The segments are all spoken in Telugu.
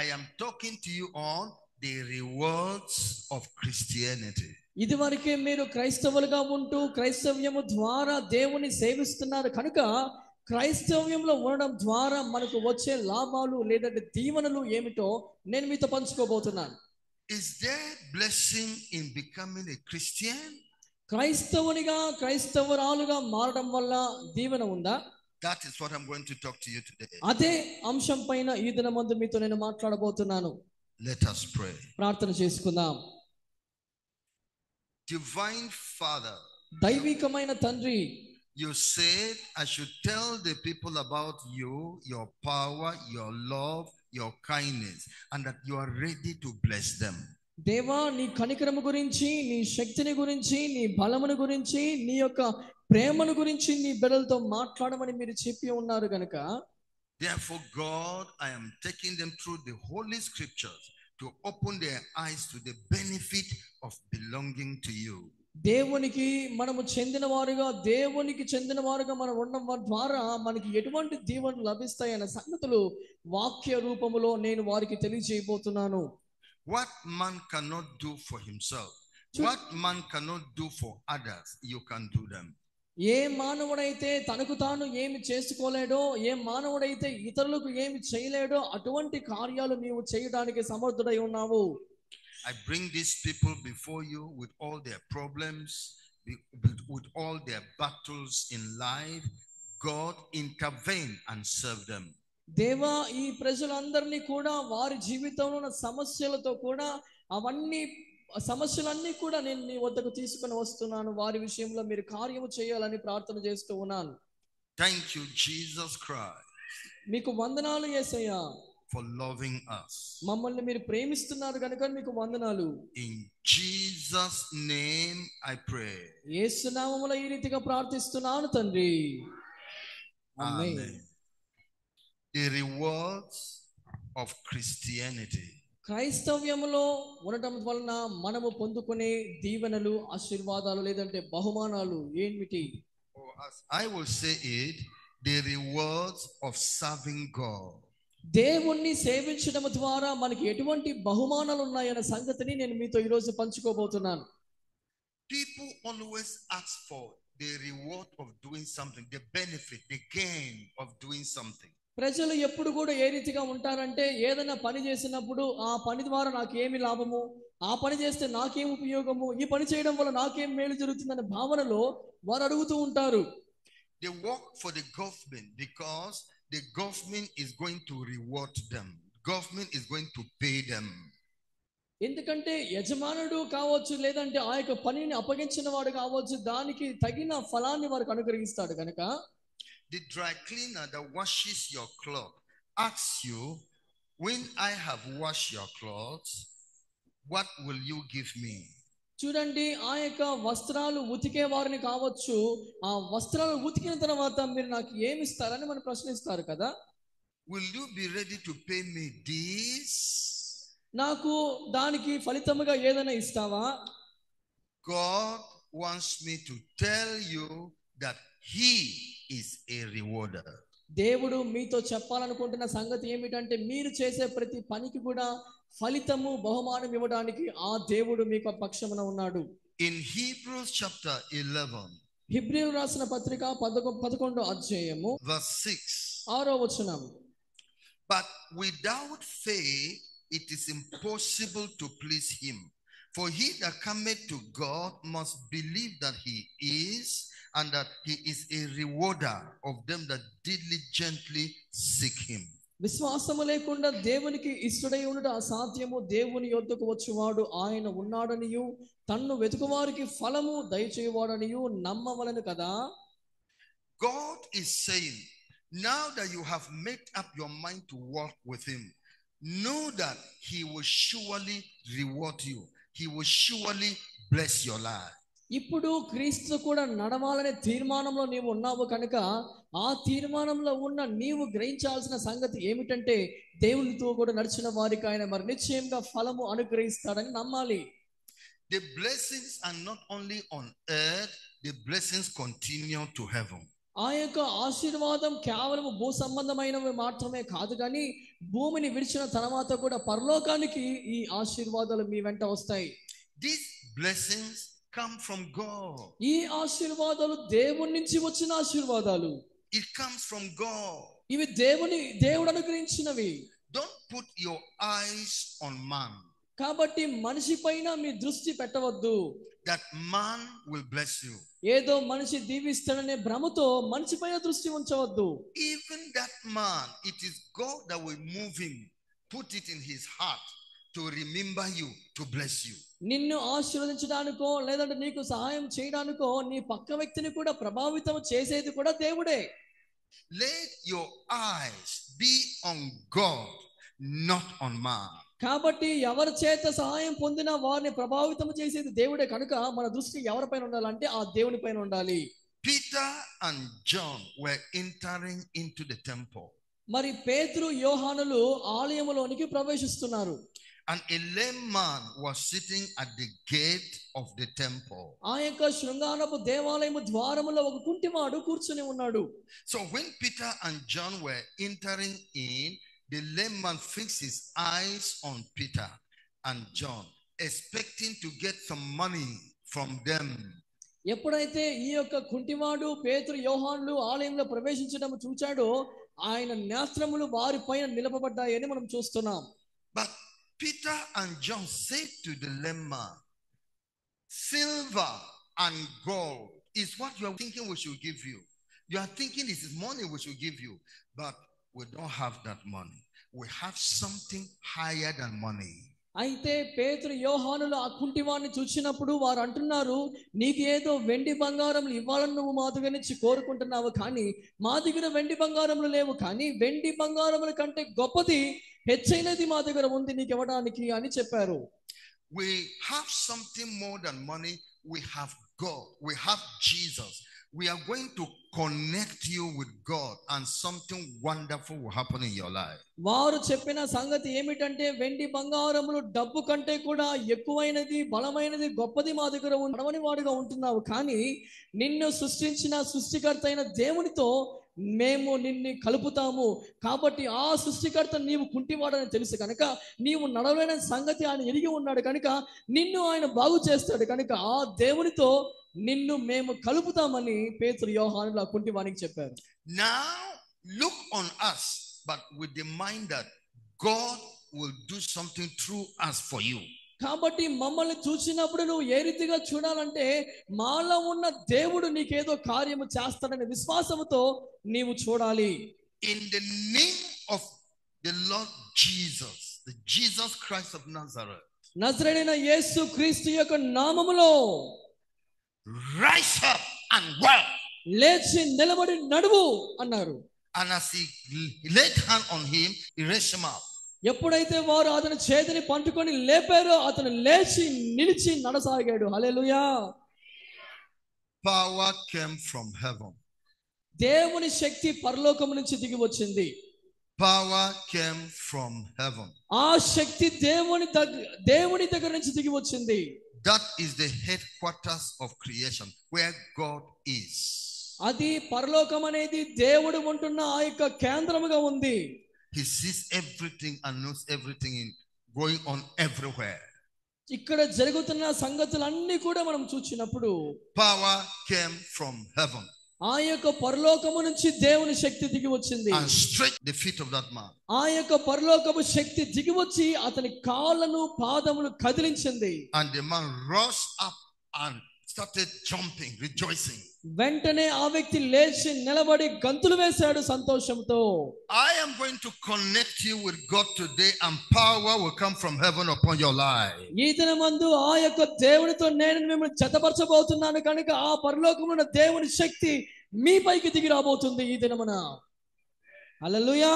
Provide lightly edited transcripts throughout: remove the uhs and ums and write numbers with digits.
I am talking to you on the rewards of Christianity. ఇదివరకే మీరు క్రైస్తవులుగా ఉంటూ క్రైస్తవ్యము ద్వారా దేవుని సేవిస్తున్నారు కనుక క్రైస్తవ్యంలో ఉండడం ద్వారా మనకు వచ్చే లాభాలు లేదంటే దీవెనలు ఏమిటో నేను మీతో పంచుకోబోతున్నాను. Is there blessing in becoming a Christian? క్రైస్తవునిగా క్రైస్తవురాలుగా మారడం వల్ల దీవెన ఉందా? That is what I'm going to talk to you today. అదే అంశం పైన ఈ దినమందు మీతో నేను మాట్లాడబోతున్నాను. Let us pray. ప్రార్థన చేసుకుందాం. Divine Father, దైవికమైన తండ్రి, you said I should tell the people about you, your power, your love, your kindness, and that you are ready to bless them. దేవా, నీ కనికరము గురించి, నీ శక్తిని గురించి, నీ బలమును గురించి, నీ యొక్క ప్రేమను గురించి నీ బిడ్డలతో మాట్లాడమని మీరు చెప్పి ఉన్నారు కనుక, therefore God, I am taking them through the holy scriptures to open their eyes to the benefit of belonging to you. దేవునికి మనము చెందిన వారుగా, దేవునికి చెందిన వారుగా మనం ఉండడం ద్వారా మనకి ఎటువంటి దీవెనలు లభిస్తాయన్న సంగతులు వాక్య రూపములో నేను వారికి తెలియజేయబోతున్నాను. What man cannot do for himself, what man cannot do for others, you can do them. ఏ మానవుడైతే తనకు తాను ఏమి చేసుకోలేడో, ఏ మానవుడైతే ఇతరులకు ఏమి చేయలేడో అటువంటి కార్యాలు నీవు చేయడానికి సమర్థుడై ఉన్నావు. I bring these people before you with all their problems, with all their battles in life. God, intervene and serve them. దేవా, ఈ ప్రజలందరినీ కూడా వారి జీవితంలో ఉన్న సమస్యలతో కూడా సమస్యలన్నీ కూడా నేను నీ వద్దకు తీసుకుని వస్తున్నాను. వారి విషయంలో మీరు కార్యము చేయాలని ప్రార్థన చేస్తూ ఉన్నాను. Thank you, Jesus Christ. మీకు వందనాలు యేసయ్యా, for loving us. మమ్మల్ని మీరు ప్రేమిస్తున్నారు కనుక మీకు వందనాలు. In Jesus name I pray. యేసు నామములో ఈ రీతిగా ప్రార్థిస్తున్నాను తండ్రి. Amen. The rewards of Christianity. క్రైస్తవ్యములో ఉండటం వలన మనము పొందుకునే దీవెనలు, ఆశీర్వాదాలు లేదంటే బహుమానాలు ఏమిటి? As I will say it, the rewards of serving God. దేవుణ్ణి సేవించడం ద్వారా మనకి ఎటువంటి బహుమానాలు ఉన్నాయన్న సంగతిని నేను మీతో ఈరోజు పంచుకోబోతున్నాను. People always ask for the reward of doing something, the benefit, the gain of doing something. ప్రజలు ఎప్పుడు కూడా ఏ రీతిగా ఉంటారంటే, ఏదైనా పని చేసినప్పుడు ఆ పని ద్వారా నాకేమి లాభము, ఆ పని చేస్తే నాకేం ఉపయోగము, ఈ పని చేయడం వల్ల నాకేం మేలు జరుగుతుందనే భావనలో వారు అడుగుతూ ఉంటారు. They work for the government because the government is going to reward them. Government is going to pay them. ఎందుకంటే యజమానుడు కావచ్చు, లేదంటే ఆ యొక్క పనిని అప్పగించిన వాడు కావచ్చు, దానికి తగిన ఫలాన్ని వారికి అనుగ్రహిస్తాడు కనుక. The dry cleaner that washes your clothes asks you, when I have washed your clothes, what will you give me? చూడండి, ఆ యొక్క వస్త్రాలు ఉతికే వారిని కావచ్చు, ఆ వస్త్రాలు ఉతికిన తర్వాత మీరు నాకు ఏమి ఇస్తారని మనం ప్రశ్నిస్తారు కదా. Will you be ready to pay me this? నాకు దానికి ఫలితముగా ఏదైనా ఇస్తావా? God wants me to tell you that He is a rewarder. దేవుడు మీతో చెప్పాలనుకుంటున్న సంగతి ఏమిటంటే, మీరు చేసే ప్రతి పనికి కూడా ఫలితము, బహుమానం ఇవ్వడానికి ఆ దేవుడు మీకు పక్షమున ఉన్నాడు. In Hebrews chapter 11, హెబ్రీయులు రాసిన పత్రిక 11వ అధ్యాయము verse 6, 6వ వచనం. But without faith it is impossible to please him. For he that cometh to God must believe that he is, and that he is a rewarder of them that diligently seek him. విశ్వాసము లేకుండా దేవునికి ఇష్టడై ఉండట అసాధ్యము. దేవుని యొద్దకు వచ్చువాడు ఆయన ఉన్నాడనియు, తన్ను వెతుకువారికి ఫలము దయచేయువాడనియు నమ్మవలెను కదా. God is saying, now that you have made up your mind to walk with him, know that he will surely reward you. He will surely bless your life. ఇప్పుడు క్రీస్తు కూడా నడవాలనే తీర్మానంలో నీవు ఉన్నావు కనుక, ఆ తీర్మానంలో ఉన్న నీవు గ్రహించాల్సిన సంగతి ఏమిటంటే, దేవునితో కూడా నడిచిన వారికి ఆయన మరి నిశ్చయంగా ఫలము అనుగ్రహిస్తాడని నమ్మాలి. The blessings are not only on earth, the blessings continue to heaven. ఆ యొక్క ఆశీర్వాదం కేవలం భూ సంబంధమైనవి మాత్రమే కాదు, కానీ భూమిని విడిచిన తర్వాత కూడా పరలోకానికి ఈ ఆశీర్వాదాలు మీ వెంట వస్తాయి. These blessings come from God. ఈ ఆశీర్వాదాలు దేవుని నుంచి వచ్చిన ఆశీర్వాదాలు. It comes from God. ఇవి దేవుడు అనుగ్రహించినవి. Don't put your eyes on man. కాబట్టి మనిషి పైన మీ దృష్టి పెట్టవద్దు. That man will bless you. ఏదో మనిషి దీవిస్తాడనే భ్రమతో మనిషి పైన దృష్టి ఉంచవద్దు. Even that man, it is God that will move him, put it in his heart to remember you, to bless you. నిన్ను ఆశీర్వదించడానికో లేదంటే నీకు సహాయం చేయడానికో నీ పక్క వ్యక్తిని కూడా ప్రభావితం చేసేది కూడా దేవుడే. Let your eyes be on God, not on man. కాబట్టి ఎవరి చేత సహాయం పొందినా వారిని ప్రభావితం చేసేది దేవుడే కనుక మన దృష్టి ఎవరిపైన ఉండాలంటే ఆ దేవుని పైన ఉండాలి. Peter and John were entering into the temple. మరి పేతురు యోహానులు ఆలయములోనికి ప్రవేశిస్తున్నారు. And a lame man was sitting at the gate of the temple. ఆ యొక్క శృంగారపు దేవాలయము ద్వారములో ఒక కుంటివాడు కూర్చుని ఉన్నాడు. So when Peter and John were entering in, the lame man fixed his eyes on Peter and John, expecting to get some money from them. ఎప్పుడైతే ఈ యొక్క కుంటివాడు పేతురు యోహానులు ఆలయంలో ప్రవేశించడం చూచాడో ఆయన నేత్రములు వారి పైన నిలపబడ్డాయని మనం చూస్తున్నాం. But Peter and John said to the lame man, silver and gold is what you are thinking we should give you. You are thinking this is money we should give you, but we don't have that money. We have something higher than money. అయితే పేతురు యోహానులు ఆ కుంటివాడిని చూసినప్పుడు వారు అంటున్నారు, నీకు ఏదో వెండి బంగారములు ఇవ్వాలని నువ్వు మా దగ్గర నుంచి కోరుకుంటున్నావు, కానీ మా దగ్గర వెండి బంగారములు లేవు, కానీ వెండి బంగారముల కంటే గొప్పది హెచ్చైనది మా దగ్గర ఉంది నీకు ఇవ్వడానికి అని చెప్పారు. We have something more than money. We have God. We have Jesus. We are going to connect you with God and something wonderful will happen in your life. వారు చెప్పిన సంగతి ఏమిటంటే వెండి బంగారములు డబ్బు కంటే కూడా ఎక్కువైనది, బలమైనది, గొప్పది మా దగ్గర ఉండవని వాడుగా ఉంటున్నావు, కానీ నిన్ను సృష్టించిన సృష్టికర్త అయిన దేవునితో మేము నిన్ను కలుపుతాము. కాబట్టి ఆ సృష్టికర్త నీవు కుంటివాడని తెలుసు కనుక, నీవు నడవలేని సంగతి ఆయన ఎరిగి ఉన్నాడు కనుక నిన్ను ఆయన బాగు చేస్తాడు కనుక ఆ దేవునితో నిన్ను మేము కలుపుతామని పేతురు యోహానులు ఆ కుంటివానికి చెప్పారు. Now look on us, but with the mind that God will do something through us for you. కాబట్టి మమ్మల్ని చూసినప్పుడు నువ్వు ఏ రీతిగా చూడాలంటే మాలో ఉన్న దేవుడు నీకేదో కార్యము చేస్తాడనే విశ్వాసంతో నీవు చూడాలి. In the name of the Lord Jesus, the Jesus Christ of Nazareth, నజరేయుడైన యేసు క్రీస్తు యొక్క నామములో rise up and walk. లేచి నిలబడి నడువు అన్నారు. And as he laid hand on him, he raised him up. ఎప్పుడైతే వారు అతని చేతిని పట్టుకొని లేపారో అతను లేచి నిలిచి నడసాగాడు. హల్లెలూయా. Power came from heaven. దేవుని శక్తి పరలోకము నుంచి దిగి వచ్చింది. Power came from heaven. ఆ శక్తి దేవుని దగ్గర నుంచి దిగి వచ్చింది. That is the headquarters of creation, where God is. అది పరలోకం అనేది దేవుడు ఉంటున్న ఆ యొక్క కేంద్రముగా ఉంది. He sees everything and knows everything going on everywhere. ఇక్కడ జరుగుతున్న సంగతులన్నీ కూడా మనం చూచినప్పుడు Power came from heaven. ఆ యొక్క పరలోకము నుంచి దేవుని శక్తి దిగి వచ్చింది. And stretched the feet of that man. ఆ యొక్క పరలోకము శక్తి దిగి వచ్చి అతని కాళ్ళను పాదములు కదిలించింది. And the man rose up and started jumping, rejoicing. వెంటనే ఆ వ్యక్తి లేచి నిలబడి గంతులు వేశాడు సంతోషంతో. I am going to connect you with God today, and power will come from heaven upon your life. ఈ దినమందు ఆ యొక్క దేవునితో నేను మిమ్మల్ని జతపరచబోతున్నాను కనుక ఆ పరలోకమున ఉన్న దేవుని శక్తి మీ పైకి దిగి రాబోతుంది ఈ దినమున. హల్లెలూయా.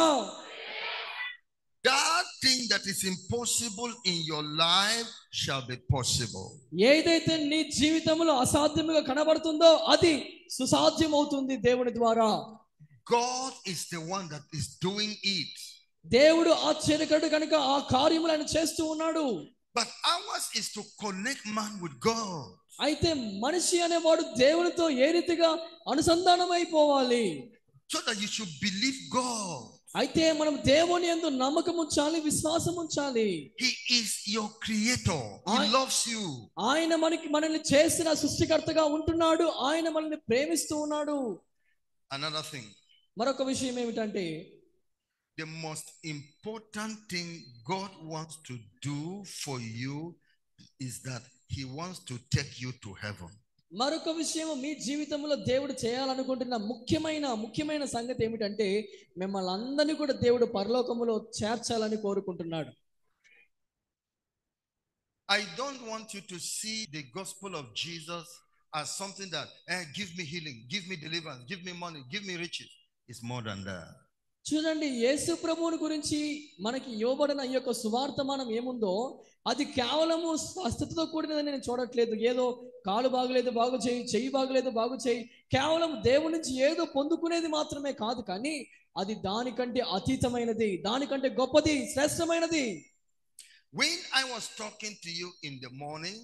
That thing that is impossible in your life shall be possible. ఏదైతే నీ జీవితంలో అసాధ్యముగా కనబడుతుందో అది సుసాధ్యం అవుతుంది దేవుని ద్వారా. God is the one that is doing it. దేవుడు ఆశ్చర్యకరుడు కనుక ఆ కార్యములు ఆయన చేస్తూ ఉన్నాడు. But ours is to connect man with God. అయితే మనిషి అనేవాడు దేవునితో ఏ రీతిగా అనుసంధానం అయిపోవాలి, so that you should believe God. అయితే మనం దేవుని యందు నమ్మకం ఉంచాలి, విశ్వాసం ఉంచాలి. He is your creator. He loves you. ఆయన మనల్ని చేసిన సృష్టికర్తగా ఉంటున్నాడు. ఆయన మనల్ని ప్రేమిస్తూ ఉన్నాడు. Another thing, మరొక విషయం ఏమిటంటే, the most important thing God wants to do for you is that He wants to take you to heaven. మరొక విషయం మీ జీవితంలో దేవుడు చేయాలనుకుంటున్న ముఖ్యమైన సంగతి ఏమిటంటే, మిమ్మల్ని అందరినీ కూడా దేవుడు పరలోకములో చేర్చాలని కోరుకుంటున్నాడు. I don't want you to see the gospel of Jesus as something that give me healing, give me deliverance, give me money, give me riches. It's more than that. చూడండి, యేసు ప్రభువుని గురించి మనకి ఇవ్వబడిన ఈ యొక్క సువార్తమానం ఏముందో అది కేవలము స్వస్థతతో కూడినదని నేను చూడట్లేదు. ఏదో కాలు బాగలేదు బాగు చేయి, చెయ్యి బాగలేదు బాగు చేయి, కేవలం దేవుడి నుంచి ఏదో పొందుకునేది మాత్రమే కాదు, కానీ అది దానికంటే అతీతమైనది, దానికంటే గొప్పది, శ్రేష్టమైనది. When I was talking to you in the morning,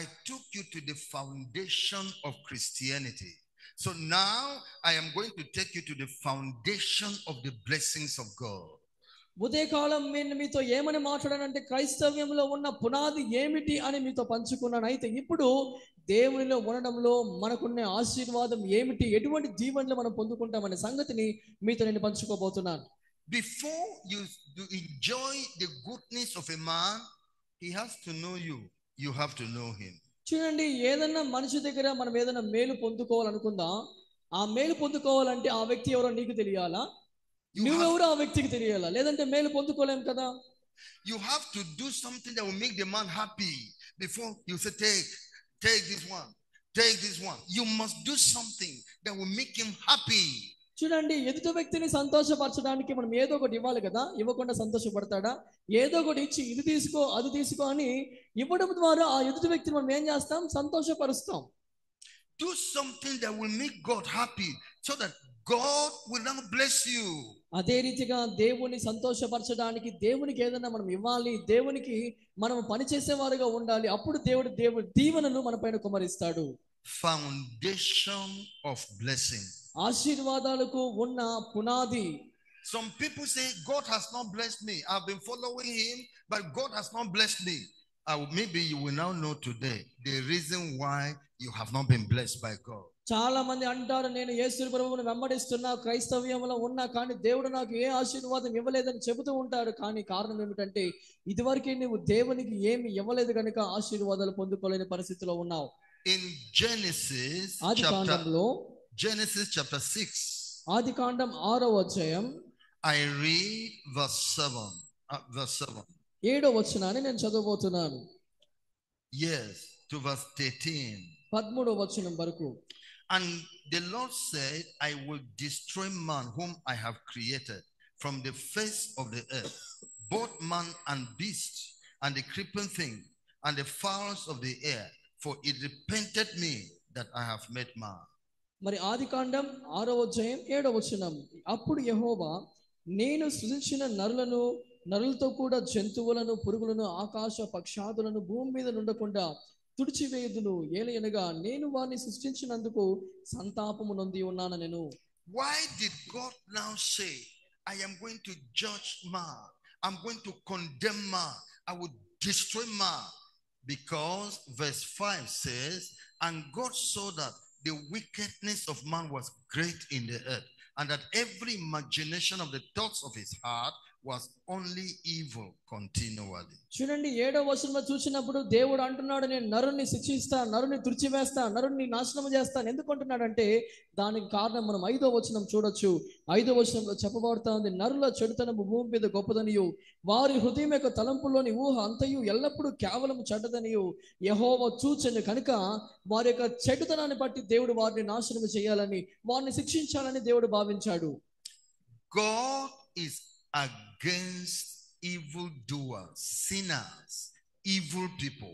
I took you to the foundation of Christianity. So now I am going to take you to the foundation of the blessings of God. ఉదయకాలం నేను మీతో ఏమని మాట్లాడానంటే, క్రైస్తవ్యంలో ఉన్న పునాది ఏమిటి అని మీతో పంచుకున్నాను. అయితే ఇప్పుడు దేవునిలో ఉండడంలో మనకున్న ఆశీర్వాదం ఏమిటి, ఎటువంటి దీవెనలు మనం పొందుకుంటామనే సంగతిని మీతో నేను పంచుకోబోతున్నాను. Before you enjoy the goodness of a man, he has to know you. You have to know him. చూడండి, ఏదన్నా మనిషి దగ్గర మనం ఏదైనా మేలు పొందుకోవాలనుకుందా, ఆ మేలు పొందుకోవాలంటే ఆ వ్యక్తి ఎవరో నీకు తెలియాలా, నువ్వెవరో ఆ వ్యక్తికి తెలియాలా, లేదంటే మేలు పొందుకోలేం కదా. You have to do something that will make the man happy before you say take this one, take this one. You must do something that will make him happy. చూడండి, ఎదుటి వ్యక్తిని సంతోషపరచడానికి మనం ఏదో ఒకటి ఇవ్వాలి కదా. ఇవ్వకుండా సంతోషపడతాడా? ఏదో ఒకటి ఇచ్చి ఇది తీసుకో అది తీసుకో అని ఇవ్వడం ద్వారా ఆ ఎదుటి వ్యక్తిని మనం ఏం చేస్తాం? సంతోషపరుస్తాం. Do something that will make God happy so that God will now bless you. అదే రీతిగా దేవుని సంతోషపరచడానికి దేవునికి ఏదైనా మనం ఇవ్వాలి, దేవునికి మనం పనిచేసేవారుగా ఉండాలి. అప్పుడు దేవుడు దీవెనలు మన పైన కుమరిస్తాడు. Foundation of blessing. ఆశీర్వాదాలకు ఉన్న పునాది. Some people say God has not blessed me. I've been following him, but God has not blessed me. Maybe you will now know today the reason why you have not been blessed by God. చాలా మంది అంటారు, నేను యేసు ప్రభువుని వెంబడిస్తున్నా, క్రైస్తవ్యంలో ఉన్నా, కానీ దేవుడు నాకు ఏ ఆశీర్వాదం ఇవ్వలేదని చెబుతూ ఉంటారు. కానీ కారణం ఏమిటంటే, ఇదివరకే నువ్వు దేవునికి ఏమి ఇవ్వలేదు కనుక ఆశీర్వాదాలు పొందుకోలేని పరిస్థితిలో ఉన్నావు. In Genesis chapter 6, ఆదికాండం 6వ అధ్యాయం, I read verse 7. 7వ వచనాన్ని నేను చదవబోతున్నాను. Yes, to verse 13. 13వ వచనం వరకు. And the Lord said, I will destroy man whom I have created from the face of the earth, both man and beast, and the creeping thing, and the fowls of the air, for it repented me that I have made man. మరి ఆదికాండం 6వ అధ్యాయం 7వ వచనం. అప్పుడు యెహోవా, నేను సృజించిన నరులతో కూడా జంతువులను, పురుగులను, ఆకాశ పక్షాదులను భూమి మీద నుండకుండా తుడిచివేయుదును. ఏలయనగా నేను వారిని సృష్టించినందుకు సంతాపము నొంది ఉన్నాను నేను. Why did God now say, I am going to judge man, I'm going to condemn man, I will destroy man? Because verse 5 says, and God saw that the wickedness of man was great in the earth, and that every imagination of the thoughts of his heart was only evil continually. చూడండి, 7వ వచనంలో చూసినప్పుడు దేవుడు అంటున్నాడు, నేను నరుని శిక్షిస్తా, నరుని తుడిచివేస్తా, నరుని నాశనం చేస్తాను. ఎందుకు అంటున్నాడంటే, దానికి కారణం మనం 5వ వచనం చూడొచ్చు. 5వ వచనంలో చెప్పబడుతా ఉంది, నరుల చెడుతనము భూమి మీద గొప్పదనియు, వారి హృదయం యొక్క తలంపులోని ఊహ అంతయు ఎల్లప్పుడూ కేవలం చెడ్డదనియు యెహోవా చూచెను కనుక వారి యొక్క చెడుతనాన్ని బట్టి దేవుడు వారిని నాశనం చేయాలని, వారిని శిక్షించాలని దేవుడు భావించాడు. God is against evil doers, sinners, evil people,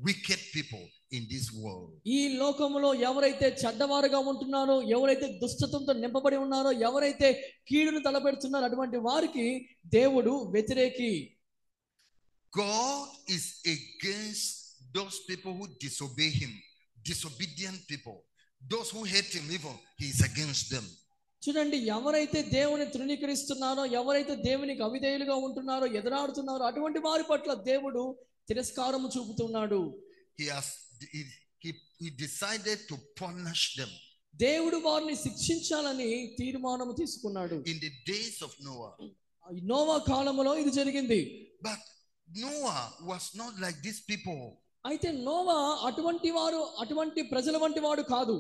wicked people in this world. ఈ లోకములో ఎవరైతే చెడ్డవారుగా ఉంటున్నారో, ఎవరైతే దుష్టత్వంతో నింపబడి ఉన్నారో, ఎవరైతే కీడును తలపెడుతున్నారో అటువంటి వారికి దేవుడు వ్యతిరేకి. God is against those people who disobey him, disobedient people, those who hate him even, he is against them. చూడండి, ఎవరైతే దేవుని తృణీకరిస్తున్నారో, ఎవరైతే దేవునికి అవిధేయులుగా ఉంటున్నారో, ఎదురాడుతున్నారో అటువంటి వారి పట్ల దేవుడు తిరస్కారము చూపుతున్నాడు. He decided to punish them. దేవుడు వారిని శిక్షించాలని తీర్మానం తీసుకున్నాడు. In the days of Noah. Noah కాలంలో ఇది జరిగింది. But Noah was not like these people. అయితే నోవా అటువంటి ప్రజల వంటి వాడు కాదు.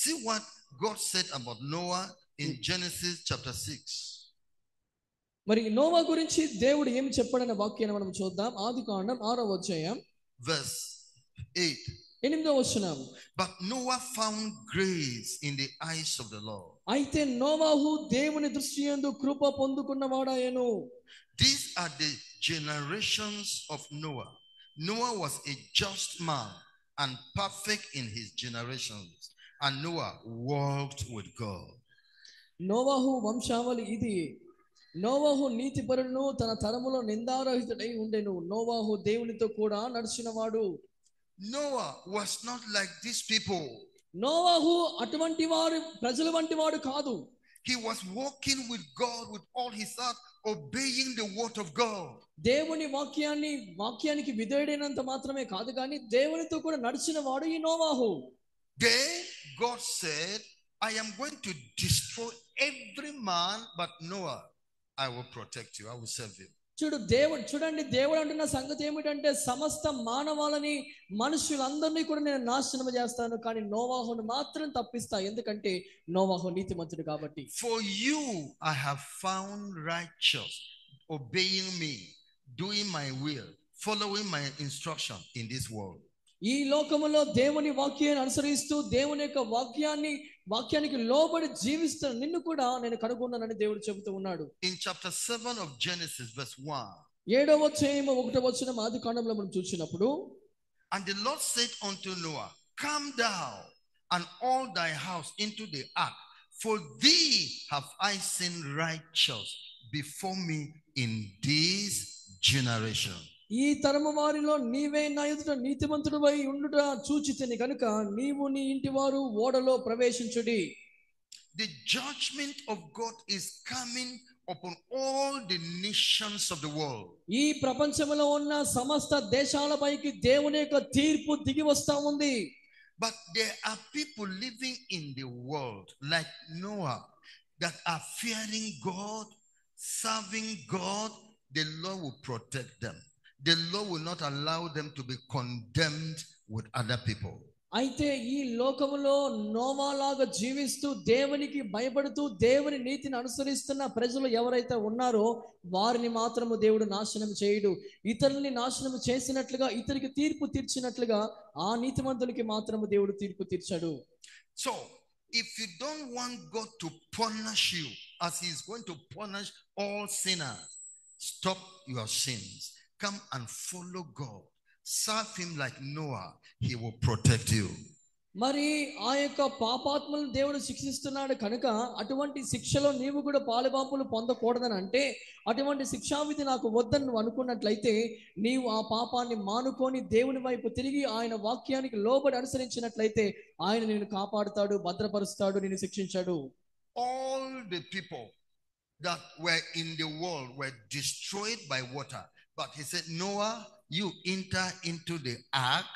See what God said about Noah in Genesis chapter 6. మరి నోవా గురించి దేవుడు ఏం చెప్పాడనే వాక్యాన్ని మనం చూద్దాం. ఆదికాండం 6వ అధ్యాయం verse 8. 8వ వచనం. But Noah found grace in the eyes of the Lord. అయితే నోవాహు దేవుని దృష్టియందు కృప పొందుకున్నవాడాయెను. These are the generations of Noah. Noah was a just man and perfect in his generations, and Noah walked with God. నోవాహు వంశావళి ఇది. నోవాహు నీతిపరుడును, తన తరములో నిందారహితుడై ఉండెను. నోవాహు దేవునితో కూడా నడిచినవాడు. Noah was not like these people. నోవాహు అటువంటి వారు ప్రజల వంటి వాడు కాదు. He was walking with God with all his heart, obeying the word of God. దేవుని వాక్యానికి విధేయుడైనంత మాత్రమే కాదు కానీ దేవునితో కూడా నడిచిన వాడు ఈ నోవాహు. Then God said, I am going to destroy every man but Noah. I will protect you. I will serve you. చూడండి దేవుడు అంటున్న సంగతి ఏమిటంటే, సమస్త మానవాళిని, మనుషులందరినీ కూడా నేను నాశనం చేస్తాను, కానీ నోవాహును మాత్రం తప్పిస్తా, ఎందుకంటే నోవాహు నీతిమంతుడు కాబట్టి. For you I have found righteous, obeying me, doing my will, following my instruction in this world. ఈ లోకములో దేవుని వాక్యాన్ని అనుసరిస్తూ దేవుని యొక్క వాక్యానికి లోబడి జీవిస్తున్న నిన్ను కూడా నేను కనుగొన్నానని దేవుడు చెబుతూ ఉన్నాడు. In chapter 7 of Genesis verse 1. 7వ అధ్యాయం 1వ వచనం ఆదికాండంలో మనం చూసినప్పుడు, and the Lord said unto Noah, come down and all thy house into the ark, for thee have I seen righteous before me in this generation. ఈ తరము వారిలో నీవే నా ఎదుట నీతిమంతుడివై ఉండుట చూచితిని కనుక నీవు నీ ఇంటి వారు ఓడలో ప్రవేశించుడి. The judgment of God is coming upon all the nations of the world. ఈ ప్రపంచంలో ఉన్న సమస్త దేశాలపైకి దేవుని యొక్క తీర్పు దిగి వస్తా ఉంది. But there are people living in the world like Noah that are fearing God, serving God. The Lord will protect them. The Lord will not allow them to be condemned with other people. అయితే ఈ లోకములో నోవాలాగా జీవిస్తూ దేవునికి భయపడుతూ దేవుని నీతిని అనుసరిస్తున్న ప్రజలు ఎవరైతే ఉన్నారో వారిని మాత్రము దేవుడు నాశనం చేయడు. ఇతరుల్ని నాశనం చేసినట్లుగా, ఇతరికి తీర్పు తీర్చినట్లుగా ఆ నీతిమంతునికి మాత్రము దేవుడు తీర్పు తీర్చాడు. So if you don't want God to punish you as he is going to punish all sinners, stop your sins. Come and follow God. Serve him like Noah. He will protect you. మరి ఆ యొక్క పాపాత్మలను దేవుడు శిక్షిస్తున్నాడు కనుక అటువంటి శిక్షలో నీవు కూడా పాలుబాపులు పొందకూడదని అంటే, అటువంటి శిక్షావిధి నాకు వద్దని నువ్వు అనుకున్నట్లయితే నీవు ఆ పాపాన్ని మానుకొని దేవుని వైపు తిరిగి ఆయన వాక్యానికి లోబడి అనుసరించినట్లయితే ఆయన నిన్ను కాపాడుతాడు, భద్రపరుస్తాడు, నిన్ను శిక్షించాడు. All the people that were in the world were destroyed by water. But he said, Noah, you enter into the ark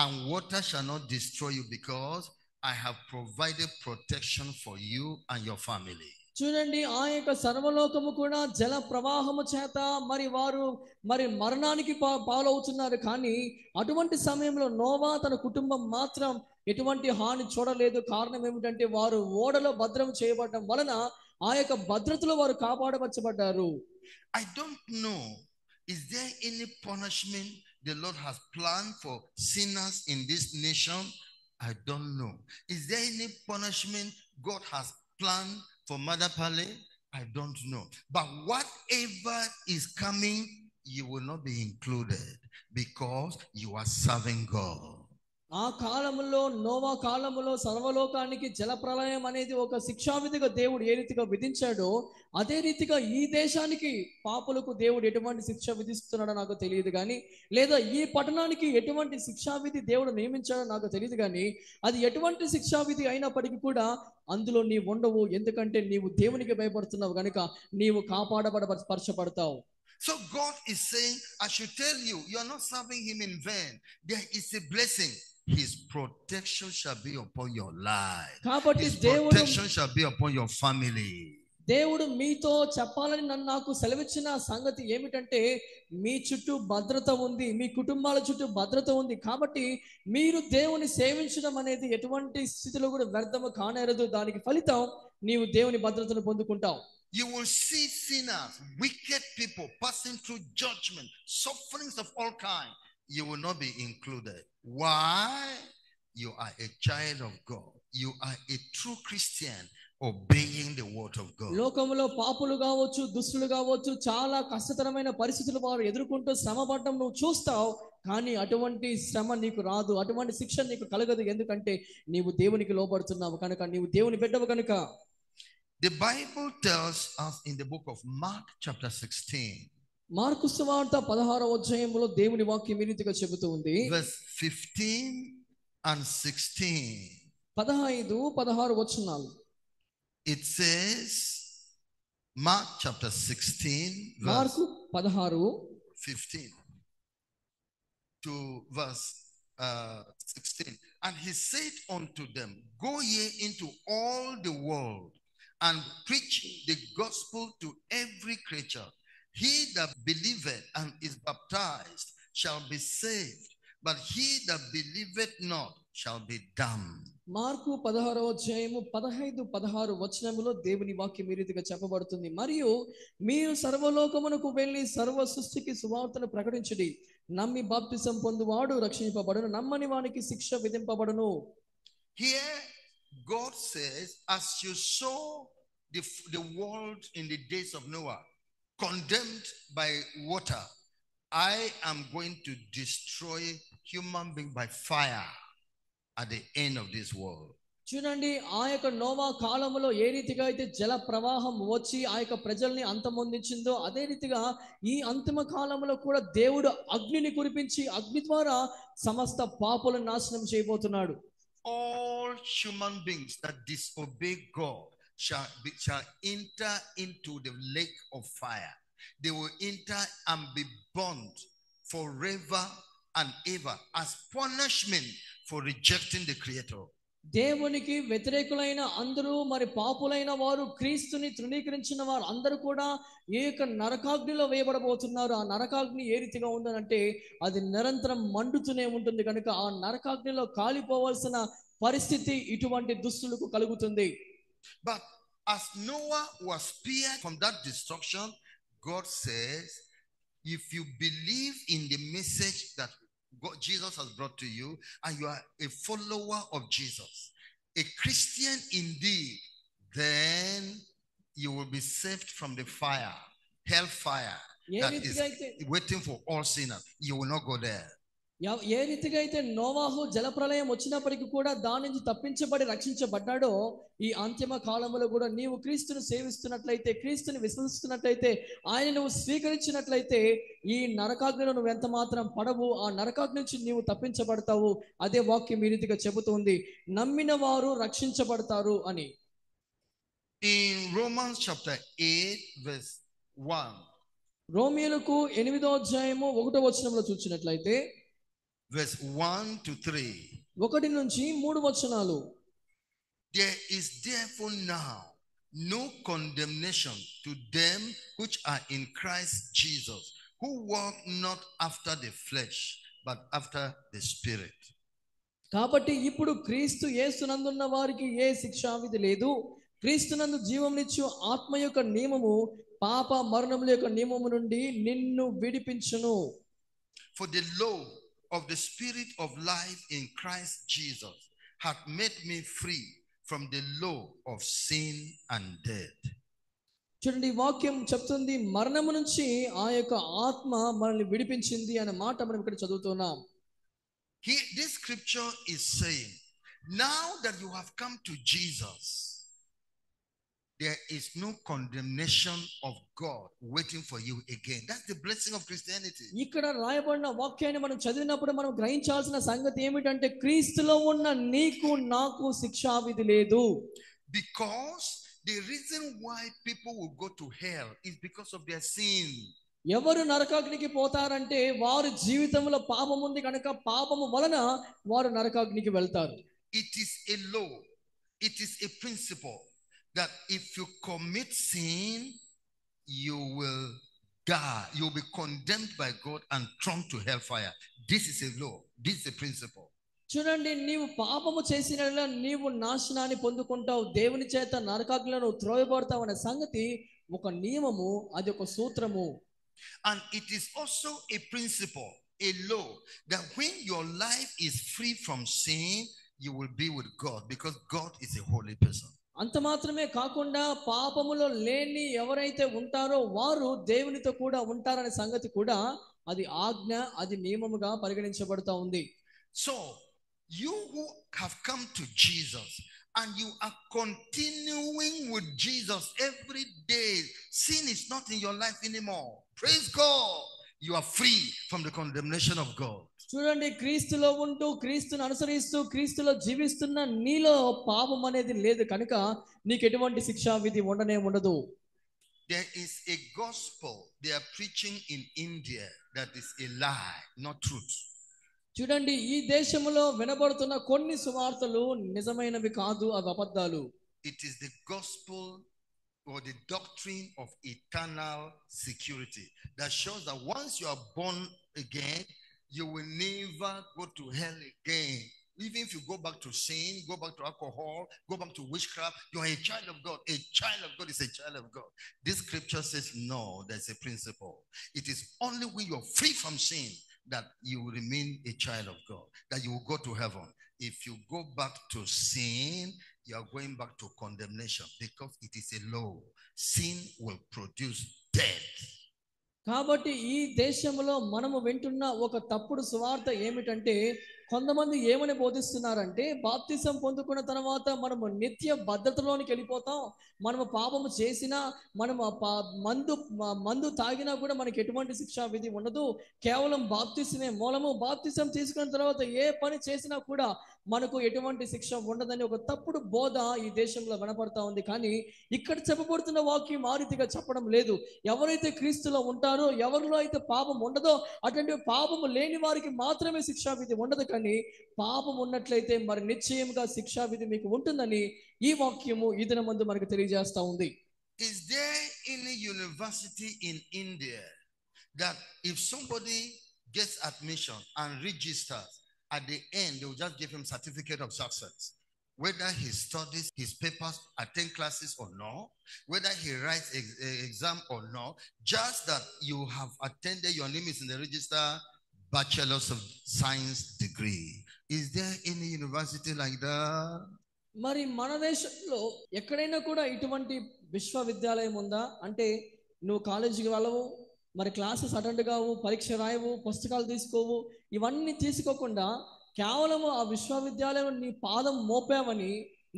and water shall not destroy you because I have provided protection for you and your family. చూడండి, ఆ యొక్క సర్వలోకము కూడా జల ప్రవాహము చేత వారు మరణానికి పాలవుతున్నారు. కానీ అటువంటి సమయంలో నోవా తన కుటుంబం మాత్రం ఎటువంటి హాని చూడలేదు. కారణం ఏమిటంటే వారు ఓడలో భద్రం చేయబడడం వలన ఆ యొక్క భద్రతలో వారు కాపాడవచ్చబడ్డారు. I don't know, is there any punishment the Lord has planned for sinners in this nation? I don't know. Is there any punishment God has planned for Madapale? I don't know. But whatever is coming, you will not be included because you are serving God. ఆ కాలములో నోవా కాలములో సర్వలోకానికి జలప్రళయం అనేది ఒక శిక్షావిధిగా దేవుడు ఏ రీతిగా విధించాడో అదే రీతిగా ఈ దేశానికి పాపులకు దేవుడు ఎటువంటి శిక్ష విధిస్తున్నాడో నాకు తెలియదు కానీ, లేదా ఈ పట్టణానికి ఎటువంటి శిక్షావిధి దేవుడు నియమించాడో నాకు తెలియదు కానీ, అది ఎటువంటి శిక్షావిధి అయినప్పటికీ కూడా అందులో నీవు ఉండవు. ఎందుకంటే నీవు దేవునికి భయపడుతున్నావు కనుక నీవు పరచబడతావు. So God is saying, I should tell you, you are not serving him in vain. There is a blessing. His protection shall be upon your life. His protection shall be upon your family. దేవుడు మీతో చెప్పాలని నాకు సెలవిచ్చిన సంగతి ఏమిటంటే, మీ చుట్టూ భద్రత ఉంది, మీ కుటుంబాల చుట్టూ భద్రత ఉంది. కాబట్టి మీరు దేవుని సేవించడం అనేది ఎటువంటి స్థితిలో కూడా వ్యర్థము కానేరదు. దానికి ఫలితం నీవు దేవుని భద్రతను పొందుకుంటావు. You will see sinners, wicked people passing through judgment, sufferings of all kinds. You will not be included. Why? You are a child of God. You are a true Christian, obeying the word of God. లోకములో పాపులు కావచ్చు, దుష్టులు కావచ్చు, చాలా కష్టతరమైన పరిస్థితులు వారు ఎదుర్కొంటూ శ్రమపడడం నువ్వు చూస్తావు. కానీ అటువంటి శ్రమ నీకు రాదు, అటువంటి శిక్ష నీకు కలగదు. ఎందుకంటే నీవు దేవునికి లోబడుతున్నావు కనుక, నీవు దేవుని బిడ్డవు కనుక. The Bible tells us in the book of Mark chapter 16. Mark సువార్త 16వ అధ్యాయంలో దేవుని వాక్యం ఈ రీతిగా చెబుతూ ఉంది. Verse 15 and 16. 15, 16 వచనాలు. It says, Mark chapter 16, mark 16, 15 to verse 16. And he said unto them, Go ye into all the world and preach the gospel to every creature. He that believeth and is baptized shall be saved, but he that believeth not shall be damned. Mark 16వ అధ్యాయము 15, 16 వచనములో దేవుని వాక్యం ఈ రీతిగా చెప్పబడుతుంది. మరియు మీరు సర్వలోకమునకు వెళ్ళి సర్వ సృష్టికి సువార్తను ప్రకటించుడి. నమ్మి బాప్తిసం పొందువాడు రక్షింపబడును, నమ్మని వానికి శిక్ష విధింపబడును. Here God says, as you saw the world in the days of Noah condemned by water, I am going to destroy human being by fire at the end of this world. చూడండి, ఆ యొక్క నోవా కాలంలో ఏ రీతిగా అయితే జల ప్రవాహం వచ్చి ఆ యొక్క ప్రజల్ని అంతమొందించిందో అదే రీతిగా ఈ అంతిమ కాలంలో కూడా దేవుడు అగ్నిని కురిపించి అగ్ని ద్వారా సమస్త పాపులను నాశనం చేయబోతున్నాడు. All human beings that disobey God shall enter into the lake of fire. They will enter and be burned forever and ever as punishment for rejecting the Creator. దేవునికి వ్యతిరేకులైన అందరూ, మరి పాపులైన వారు, క్రీస్తుని తృణీకరించిన వారు అందరూ కూడా ఈ యొక్క నరకాగ్నిలో వేయబడబోతున్నారు. ఆ నరకాగ్ని ఏ రీతిగా ఉందనంటే అది నిరంతరం మండుతూనే ఉంటుంది కనుక ఆ నరకాగ్నిలో కాలిపోవాల్సిన పరిస్థితి ఇటువంటి దుష్టులకు కలుగుతుంది. But as Noah was spared from that destruction, God says, if you believe in the message that Jesus has brought to you, and you are a follower of Jesus, a Christian indeed, then you will be saved from the fire, hellfire, that is waiting for all sinners. You will not go there. ఏ రీతిగా అయితే నోవాహు జలప్రలయం వచ్చినప్పటికీ కూడా దాని నుంచి తప్పించబడి రక్షించబడ్డాడో ఈ అంతిమ కాలంలో కూడా నీవు క్రీస్తును సేవిస్తున్నట్లయితే, క్రీస్తుని విశ్వసిస్తున్నట్లయితే, ఆయన నువ్వు స్వీకరించినట్లయితే ఈ నరకాగ్నిలో నువ్వు ఎంత మాత్రం పడవు. ఆ నరకాగ్ని నుంచి నీవు తప్పించబడతావు. అదే వాక్యం ఈ రీతిగా చెబుతుంది, నమ్మిన వారు రక్షించబడతారు అని. In Romans chapter 8 verse 1, రోమీయులకు 8వ అధ్యాయము 1వ వచనంలో చూసినట్లయితే verse 1 to 3, 1 నుంచి 3 వచనాలు. There is therefore now no condemnation to them which are in Christ Jesus, who walk not after the flesh, but after the Spirit. కాబట్టి ఇప్పుడు క్రీస్తు యేసునందున్న వారికి ఏ శిక్షావిధి లేదు. క్రీస్తునందు జీవమునిచ్చు ఆత్మ యొక్క నియమము పాప మరణముల యొక్క నియమము నుండి నిన్ను విడిపించును. For the law of the Spirit of life in Christ Jesus hath made me free from the law of sin and death. చూడండి, వాక్యం చెప్తుంది మరణము నుంచి ఆ యొక్క ఆత్మ మనల్ని విడిపించింది అనే మాట మనం ఇక్కడ చదువుతున్నాం. This scripture is saying, now that you have come to Jesus, there is no condemnation of God waiting for you again. That's the blessing of Christianity. ఇక్కడ రాయబడిన వాక్యాన్ని మనం చదివినప్పుడు మనం గ్రహించాల్సిన సంగతి ఏమిటంటే క్రీస్తులో ఉన్న నీకు నాకు శిక్షా విధి లేదు. Because the reason why people will go to hell is because of their sin. ఎవరు నరకాగ్నికి పోతారంటే వారి జీవితంలో పాపం ఉంది కనుక పాపము వలన వారు నరకాగ్నికి వెళ్తారు. It is a law, it is a principle that if you commit sin, you will die. You will be condemned by God and thrown to hellfire. This is a law, this is a principle. చూడండి, నీవు పాపము చేసిన నీవు నాశనాన్ని పొందుకుంటావు, దేవుని చేత నరకాగ్నిలో త్రోయబడతావు అనే సంగతి ఒక నియమము, అది ఒక సూత్రము. And it is also a principle, a law, that when your life is free from sin, you will be with God, because God is a holy person. అంత మాత్రమే కాకుండా పాపములో లేని ఎవరైతే ఉంటారో వారు దేవునితో కూడా ఉంటారనే సంగతి కూడా అది ఆజ్ఞ, అది నియమముగా పరిగణించబడుతూ ఉంది. So you who have come to Jesus and you are continuing with Jesus every day, sin is not in your life anymore. Praise God. You are free from the condemnation of God. చూడండి, క్రీస్తులో ఉంటూ క్రీస్తును అనుసరిస్తూ క్రీస్తులో జీవిస్తున్న నీలో పాపం అనేది లేదు కనుక నీకు ఎటువంటి శిక్షా విధి ఉండనే ఉండదు. There is a gospel they are preaching in India that is a lie, not truth. చూడండి, ఈ దేశంలో వినబడుతున్న కొన్ని సువార్తలు నిజమైనవి కాదు, అవి అబద్ధాలు. It is the gospel or the doctrine of eternal security that shows that once you are born again, you will never go to hell again. Even if you go back to sin, go back to alcohol, go back to witchcraft, you are a child of God. A child of God is a child of God. This scripture says no, there's a principle. It is only when you're free from sin that you will remain a child of God, that you will go to heaven. If you go back to sin, you are going back to condemnation, because it is a law. Sin will produce death. కాబట్టి ఈ దేశంలో మనము వింటున్న ఒక తప్పుడు సువార్త ఏమిటంటే, కొంతమంది ఏమని బోధిస్తున్నారంటే బాప్తిసం పొందుకున్న తర్వాత మనము నిత్య భద్రతలోనికి వెళ్ళిపోతాం, మనము పాపము చేసినా మనము మందు తాగినా కూడా మనకి ఎటువంటి శిక్షా విధి ఉండదు, కేవలం బాప్తిసమే మూలము, బాప్తిసం తీసుకున్న తర్వాత ఏ పని చేసినా కూడా మనకు ఎటువంటి శిక్ష ఉండదని ఒక తప్పుడు బోధ ఈ దేశంలో వినపడతా ఉంది. కానీ ఇక్కడ చెప్పబడుతున్న వాక్యం ఆ రీతిగా చెప్పడం లేదు. ఎవరైతే క్రీస్తులో ఉంటారో, ఎవరిలో అయితే పాపం ఉండదో అటువంటి పాపము లేని వారికి మాత్రమే శిక్షా విధి ఉండదు, కానీ పాపం ఉన్నట్లయితే మరి నిశ్చయంగా శిక్షా విధి మీకు ఉంటుందని ఈ వాక్యము ఈ దినమందు మనకు తెలియజేస్తా ఉంది. Is there any university in India that if somebody gets admission and registers, at the end they will just give him certificate of success, whether he studies his papers, attend classes or not, whether he writes exam or not, just that you have attended, your name is in the register, Bachelor's of Science degree? Is there any university like that? మరి మన దేశంలో ఎక్కడైనా కూడా ఇటువంటి విశ్వవిద్యాలయం ఉందా అంటే, నువ్వు కాలేజీకి వెళ్ళవు, మరి క్లాసెస్ అటెండ్ కావు, పరీక్ష రాయవు, పుస్తకాలు తీసుకోవు, ఇవన్నీ తీసుకోకుండా కేవలము ఆ విశ్వవిద్యాలయం నీ పాదం మోపావని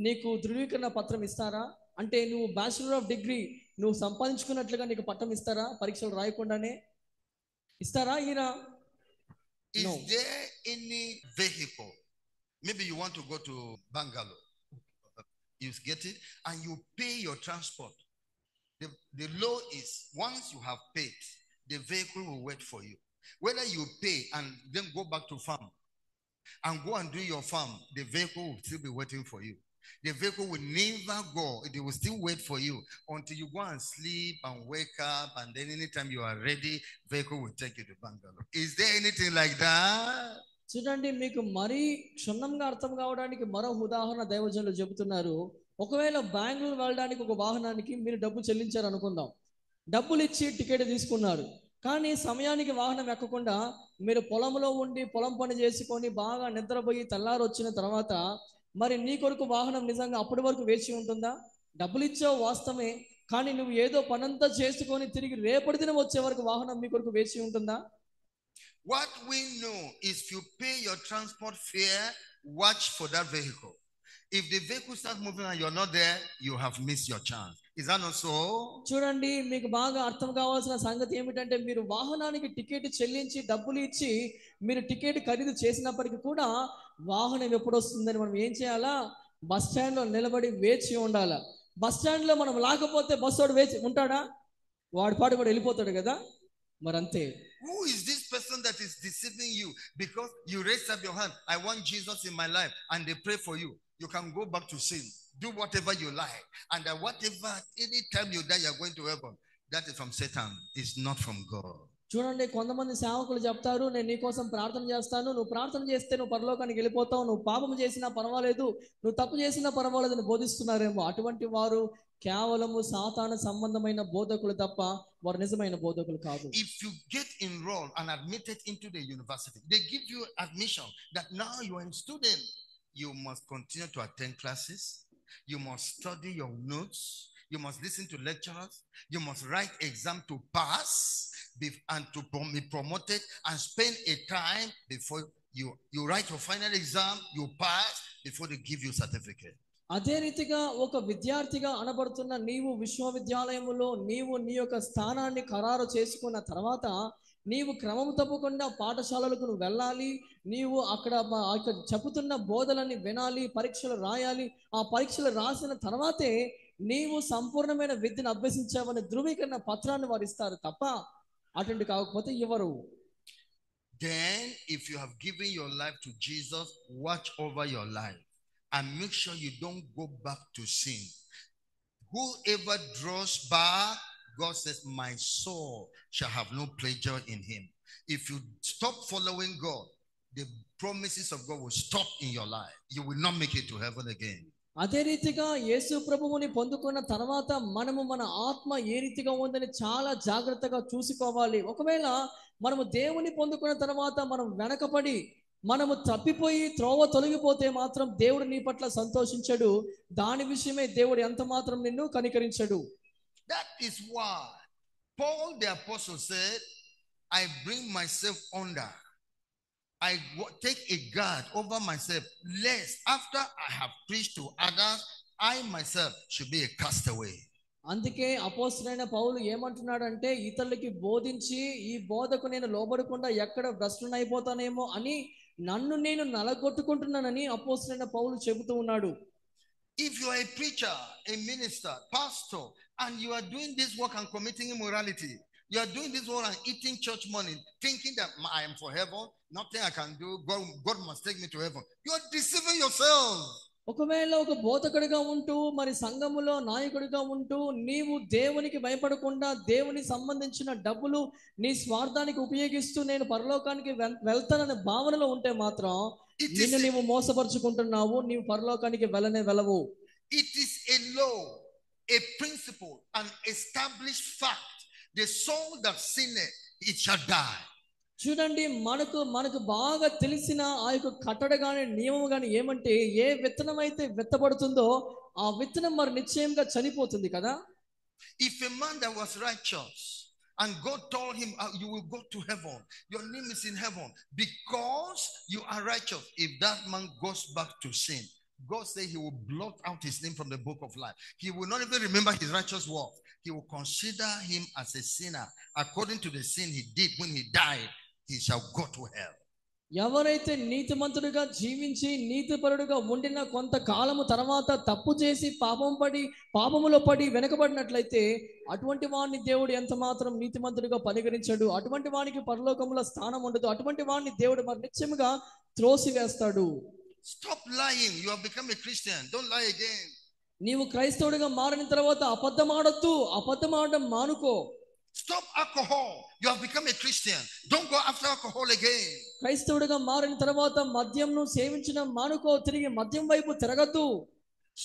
నీకు ధృవీకరణ పత్రం ఇస్తారా? అంటే నువ్వు బ్యాచిలర్ ఆఫ్ డిగ్రీ నువ్వు సంపాదించుకున్నట్లుగా నీకు పట్టం ఇస్తారా? పరీక్షలు రాయకుండానే ఇస్తారా? ఈయన Is there any vehicle? Maybe you want to go to Bangalore, you get it, and you pay your transport. The law is once you have paid, the vehicle will wait for you. Whether you pay and then go back to farm and go and do your farm, the vehicle will still be waiting for you. The vehicle will never go. It will still wait for you until you go and sleep and wake up, and then anytime you are ready, vehicle will take you to Bangalore. Is there anything like that? చూడండి, మీకు మరీ క్షుణ్ణంగా అర్థం కావడానికి మరో ఉదాహరణ దైవజనులు చెబుతున్నారు. ఒకవేళ బెంగళూరు వెళ్ళడానికి ఒక వాహనానికి మీరు డబ్బు చెల్లించారు అనుకుందాం, డబ్బులు ఇచ్చి టికెట్ తీసుకున్నారు, కానీ సమయానికి వాహనం ఎక్కకుండా మీరు పొలంలో ఉండి పొలం పని చేసుకొని బాగా నిద్రపోయి తెల్లారు వచ్చిన తర్వాత మరి నీ కొరకు వాహనం నిజంగా అప్పటి వరకు వేచి ఉంటుందా? డబ్బులు ఇచ్చావు వాస్తవమే, కానీ నువ్వు ఏదో పనంతా చేసుకొని తిరిగి రేపటి దినం వచ్చే వరకు వాహనం మీ కొరకు వేచి ఉంటుందా? What we know is if you pay your transport fare, watch for that vehicle. If the vehicle starts moving and you're not there, you have missed your chance. Is that not so? చూడండి, మీకు బాగా అర్థం కావాల్సిన సంగతి ఏమిటంటే, మీరు వాహనానికి టికెట్ చెల్లించి డబ్బులు ఇచ్చి మీరు టికెట్ ఖరీదు చేసినప్పటికీ కూడా వాహనం ఎప్పుడు వస్తుందని మనం ఏం చేయాలా? బస్ స్టాండ్ లో నిలబడి వేచి ఉండాలా. బస్ స్టాండ్ లో మనం లేకపోతే బస్ వాడు వేచి ఉంటాడా? వాడి పాటు కూడా వెళ్ళిపోతాడు కదా. మరి అంతే. Who is this person that is deceiving you because you raised up your hand? I want Jesus in my life, and they pray for you. You can go back to sin. Do whatever you like. And whatever, anytime you die, you're going to heaven. That is from Satan. It's not from God. చూడండి, కొంతమంది సేవకులు చెప్తారు, నేను నీకోసం ప్రార్థన చేస్తాను, నువ్వు ప్రార్థన చేస్తే నువ్వు పరలోకానికి వెళ్ళిపోతావు, నువ్వు పాపం చేసినా పర్వాలేదు, నువ్వు తప్పు చేసినా పర్వాలేదు అని బోధిస్తున్నారేమో. అటువంటి వారు కేవలము సాతాను సంబంధమైన బోధకులు తప్ప వారు నిజమైన బోధకులు కాదు. If you get enrolled and admitted into the university, they give you admission that now you are a student. You must continue to attend classes. You must study your notes. You must listen to lecturers. You must write exam to pass and to be promoted, and spend a time before you write your final exam, you pass before they give you certificate. అదే రీతిగా ఒక విద్యార్థిగా అనబడుతున్న నీవు విశ్వవిద్యాలయంలో నీవు నీ యొక్క స్థానాన్ని ఖరారు చేసుకున్న తర్వాత నీవు క్రమం తప్పకుండా పాఠశాలలకు నువ్వు వెళ్ళాలి. నీవు అక్కడ చెబుతున్న బోధనని వినాలి, పరీక్షలు రాయాలి. ఆ పరీక్షలు రాసిన తర్వాతే నీవు సంపూర్ణమైన విద్యను అభ్యసించావని ధృవీకరణ పత్రాన్ని వారు ఇస్తారు తప్ప అటెండ్ కాకపోతే ఎవరు. Then if you have given your life to Jesus, watch over your life and make sure you don't go back to sin. Whoever draws back, God says, my soul shall have no pleasure in him. If you stop following God, the promises of God will stop in your life. You will not make it to heaven again. అదే రీతిగా యేసు ప్రభువుని పొందుకున్న తర్వాత మనము మన ఆత్మ ఏ రీతిగా ఉందని చాలా జాగ్రత్తగా చూసుకోవాలి. ఒకవేళ మనము దేవుని పొందుకున్న తర్వాత మనం వెనకపడి మనము తప్పిపోయి త్రోవ తొలగిపోతే మాత్రం దేవుడు నీ పట్ల సంతోషించడు. దాని విషయమే దేవుడు ఎంత మాత్రం నిన్ను కనికరించడు. That is why Paul the apostle said, I bring myself under. I take a guard over myself, lest after I have preached to others, I myself should be a castaway. అందుకే అపోస్తలుడైన పౌలు ఏమంటున్నాడంటే, ఇతరులకి బోధించి ఈ బోధకు నేను లోబడకుండా ఎక్కడ భ్రష్టునైపోతానేమో అని నన్ను నేను నలగొట్టుకుంటున్నానని అపోస్తలుడైన పౌలు చెబుతూ ఉన్నాడు. If you are a preacher, a minister, pastor, and you are doing this work and committing immorality, you are doing this work and eating church money, thinking that I am for heaven, nothing I can do, God must take me to heaven. You are deceiving yourself. ఒకవేళ ఒక బోధకుడిగా ఉంటూ మరి సంఘములో నాయకుడిగా ఉంటూ నీవు దేవునికి భయపడకుండా దేవుని సంబంధించిన డబ్బులు నీ స్వార్థానికి ఉపయోగిస్తూ నేను పరలోకానికి వెళ్తాననే భావనలో ఉంటే మాత్రం నిన్ను నీవు మోసపరుచుకుంటున్నావు. నీవు పరలోకానికి వెళ్ళవు. It is a law, a principle, an established fact. The soul that sinneth, it shall die. చూడండి, మనకు బాగా తెలిసిన ఆ యొక్క కట్టడ గాని నియమం గాని ఏమంటే, ఏ విత్తనం అయితే విత్తబడుతుందో ఆ విత్తనం మరి నిశ్చయంగా చనిపోతుంది కదా. If a man that was righteous and God told him, you will go to heaven, your name is in heaven because you are righteous. If that man goes back to sin, God said he will blot out his name from the book of life. He will not even remember his righteous work. He will consider him as a sinner according to the sin he did when he died. He shall go to hell. ఎవరైతే నీతిమంతుడిగా జీవించి నీతిపరుడుగా ఉండిన కొంతకాలము తర్వాత తప్పు చేసి పాపములో పడి వెనకబడినట్లయితే అటువంటి వాడిని దేవుడు ఎంత మాత్రం నీతిమంతుడిగా పరిగణించడు. అటువంటి వానికి పరలోకములో స్థానం ఉండదు. అటువంటి వాడిని దేవుడు మరి నిశ్చయముగా త్రోసివేస్తాడు. Stop lying. You have become a Christian. Don't lie again. నీవు క్రైస్తవుడిగా మారిన తర్వాత అబద్ధం ఆడొద్దు. అబద్ధం ఆడడం మానుకో. Stop alcohol. You have become a Christian. Don't go after alcohol again. క్రైస్తవుడిగా మారిన తర్వాత మద్యంను సేవించడం మానుకో. తిరిగి మద్యం వైపు తిరగద్దు.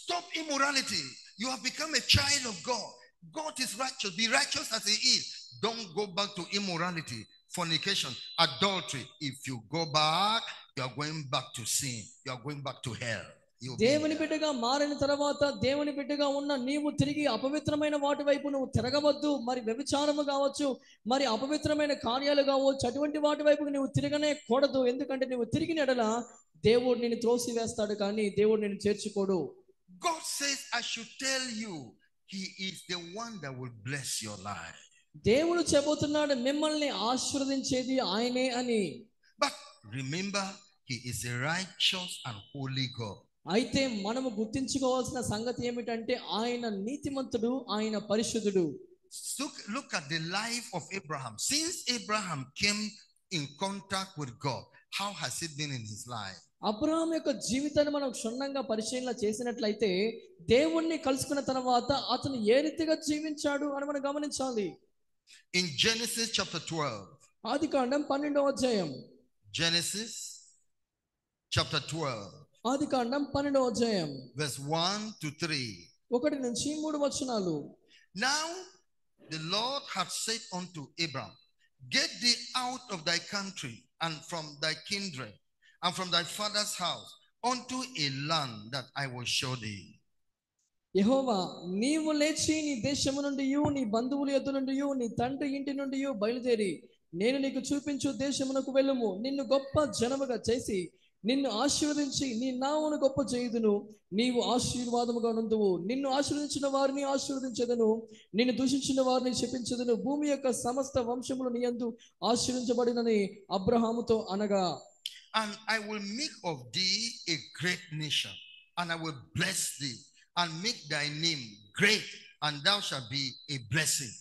Stop immorality. You have become a child of God. God is righteous. Be righteous as he is. Don't go back to immorality, fornication, adultery. If you go back, you are going back to sin. You are going back to hell. you'll be దేవుని there. బిడ్డగా మారిన తర్వాత దేవుని బిడ్డగా ఉన్న నీవు తిరిగి అపవిత్రమైన వాటి వైపు నువ్వు తిరగవద్దు. మరి వ్యభిచారము కావచ్చు, మరి అపవిత్రమైన కార్యాలు కావచ్చు, అటువంటి వాటి వైపు నువ్వు తిరగనే కూడదు. ఎందుకంటే నువ్వు తిరిగిన ఎడల దేవుడు నిన్ను త్రోసివేస్తాడు, కానీ దేవుడు నిన్ను చేర్చుకోడు. God says, I should tell you, He is the one that will bless your life. దేవుడు చెబుతున్నాడు, మిమ్మల్ని ఆశీర్వదించేది ఆయనే అని. But remember, He is a righteous and holy God. అయితే మనము గుర్తించుకోవాల్సిన సంగతి ఏమిటంటే ఆయన నీతిమంతుడు, ఆయన పరిశుద్ధుడు. Look at the life of Abraham. Since Abraham came in contact with God, how has it been in his life? Abraham యొక్క జీవితాన్ని మనం క్షుణ్ణంగా పరిశీలన చేసినట్లయితే దేవుణ్ణి కలుసుకున్న తర్వాత అతను ఏ రీతిగా జీవించాడు అని మనం గమనించాలి. In Genesis chapter 12. ఆదికాండం 12వ అధ్యాయం. Genesis chapter 12. ఆదికాండం 12వ అధ్యాయం. Verse 1 to 3. 1 నుంచి 3 వచనాలు. Now the Lord had said unto Abram, get thee out of thy country and from thy kindred and from thy father's house unto a land that I will show thee. యెహోవా, నీవు లేచి నీ దేశము నుండి నీ బంధువుల యొద్ద నుండి నీ తండ్రి ఇంటి నుండి బయలుదేరి నేను నీకు చూపించు దేశమునకు వెళ్ళుము. నిన్ను గొప్ప జనముగా చేసి నిన్ను ఆశీర్వదించి నీ నామమును గొప్ప చేయుదును. నీవు ఆశీర్వాదముగా నుందువు. నిన్ను ఆశీర్వదించిన వారిని ఆశీర్వదించెదను, నిన్ను దూషించిన వారిని శపించెదను. భూమి యొక్క సమస్త వంశములు నీ యందు ఆశీర్వించబడినని అబ్రహాముతో అనగా, and I will make of thee a great nation, and I will bless thee and make thy name great, and thou shalt be a blessing.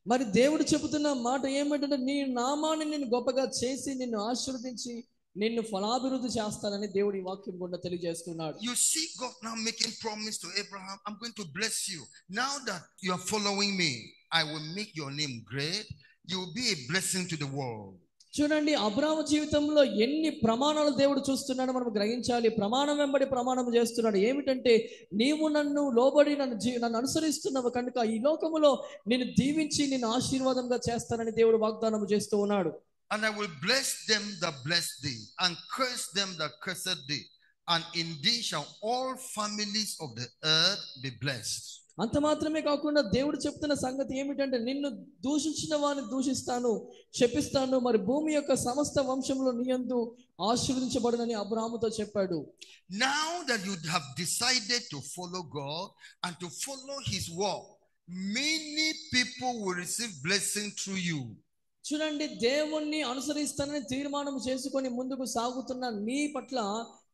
మరి దేవుడు చెబుతున్న మాట ఏమంటే, నీ నామాన్ని నిన్ను గొప్పగా చేసి నిన్ను ఆశీర్వదించి నిన్ను ఫలాభివృద్ధి చేస్తానని దేవుడి వాక్యం గుండా తెలియజేస్తున్నాడు. You see God now making promise to Abraham, I'm going to bless you. Now that you are following me, I will make your name great. You will be a blessing to the world. చూడండి, అబ్రాహాము జీవితంలో ఎన్ని ప్రమాణాలు దేవుడు చూస్తున్నాడో మనం గ్రహించాలి. ప్రమాణం వెంబడి ప్రమాణం చేస్తున్నాడు. ఏమిటంటే, నీవు నన్ను లోబడి నన్ను అనుసరిస్తున్నావు కనుక ఈ లోకములో నిన్ను దీవించి నిన్ను ఆశీర్వాదంగా చేస్తానని దేవుడు వాగ్దానం చేస్తూ ఉన్నాడు. And I will bless them that bless thee, and curse them that cursed thee, and in thee shall all families of the earth be blessed. అంత మాత్రమే కాకుండా దేవుడు చెప్తున్న సంగతి ఏమిటంటే, నిన్ను దూషించిన వారిని దూషిస్తాను, శపిస్తాను, మరి భూమి యొక్క సమస్త వంశంలో నీ యందు ఆశీర్వదించబడునని అబ్రహాముతో చెప్పాడు. Now that you have decided to follow God and to follow his word, many people will receive blessing through you. చూడండి, దేవుణ్ణి అనుసరిస్తానని తీర్మానం చేసుకొని ముందుకు సాగుతున్న నీ పట్ల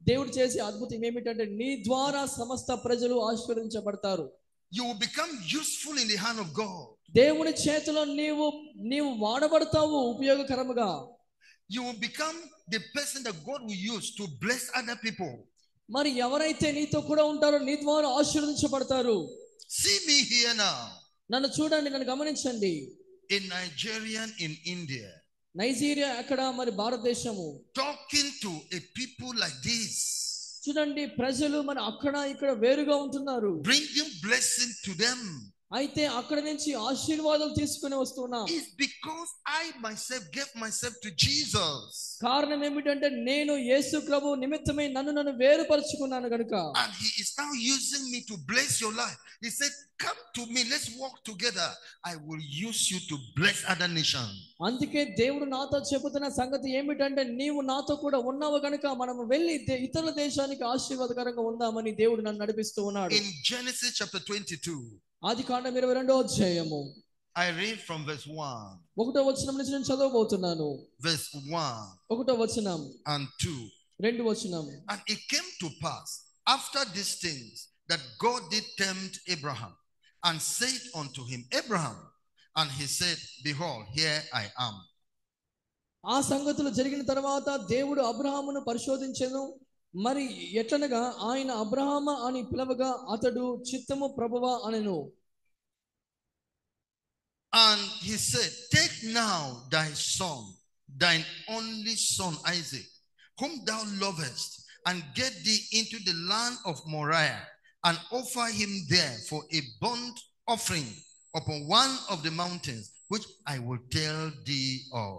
దేవుడు చేసే అద్భుతం ఏమిటంటే, నీ ద్వారా సమస్త ప్రజలు ఆశీర్వదించబడతారు. You will become useful in the hand of God. దేవుని చేతిలో నీవు వాడబడతావు ఉపయోగకరముగా. You will become the person that God will use to bless other people. మరి ఎవరైతే నీతో కూడా ఉంటారో నీ ద్వారా ఆశీర్వదించబడతారు. See me here now. నన్ను చూడండి, నన్ను గమనించండి. A Nigerian in India, Nigeria అక్కడ, మరి భారతదేశము, talking to a people like this. చూడండి, ప్రజలు మరి అక్కడ ఇక్కడ వేరుగా ఉంటున్నారు. Bringing blessing to them. అయితే అక్కడ నుంచి ఆశీర్వాదాలు తీసుకుని వస్తున్నాం. It's because I myself gave myself to Jesus. కారణం ఏమిటంటే, నేను యేసు ప్రభు నిమిత్తమై నన్ను వేరుపరుచుకున్నాను గనుక. And he is now using me to bless your life. He said, come to me, let's walk together. I will use you to bless other nations. అందుకే దేవుడు నాతో చెబుతున్న సంగతి ఏమిటంటే, నీవు నాతో కూడా ఉన్నావు గనుక మనం వెళ్ళి ఇతరుల దేశానికి ఆశీర్వాదకరంగా ఉందామని దేవుడు నన్ను నడిపిస్తూ ఉన్నాడు. In Genesis chapter 22, ఆదికాండం 22వ అధ్యాయము, I read from verse 1. 1వ వచనం నుంచి నేను చదవబోతున్నాను. Verse 1 1వ వచనం and 2. 2వ వచనం. And it came to pass after these things that God did tempt Abraham and said unto him, Abraham. And he said, behold, here I am. ఆ సంగతులు జరిగిన తర్వాత దేవుడు అబ్రహామును పరిశోధించెను. మరి ఎట్లనగా ఆయన అబ్రహామా అని పిలవగా అతడు చిత్తము ప్రభువా అనెను. And he said, take now thy son, thine only son Isaac, whom thou lovest, and get thee into the land of Moriah, and offer him there for a burnt offering upon one of the mountains, which I will tell thee of.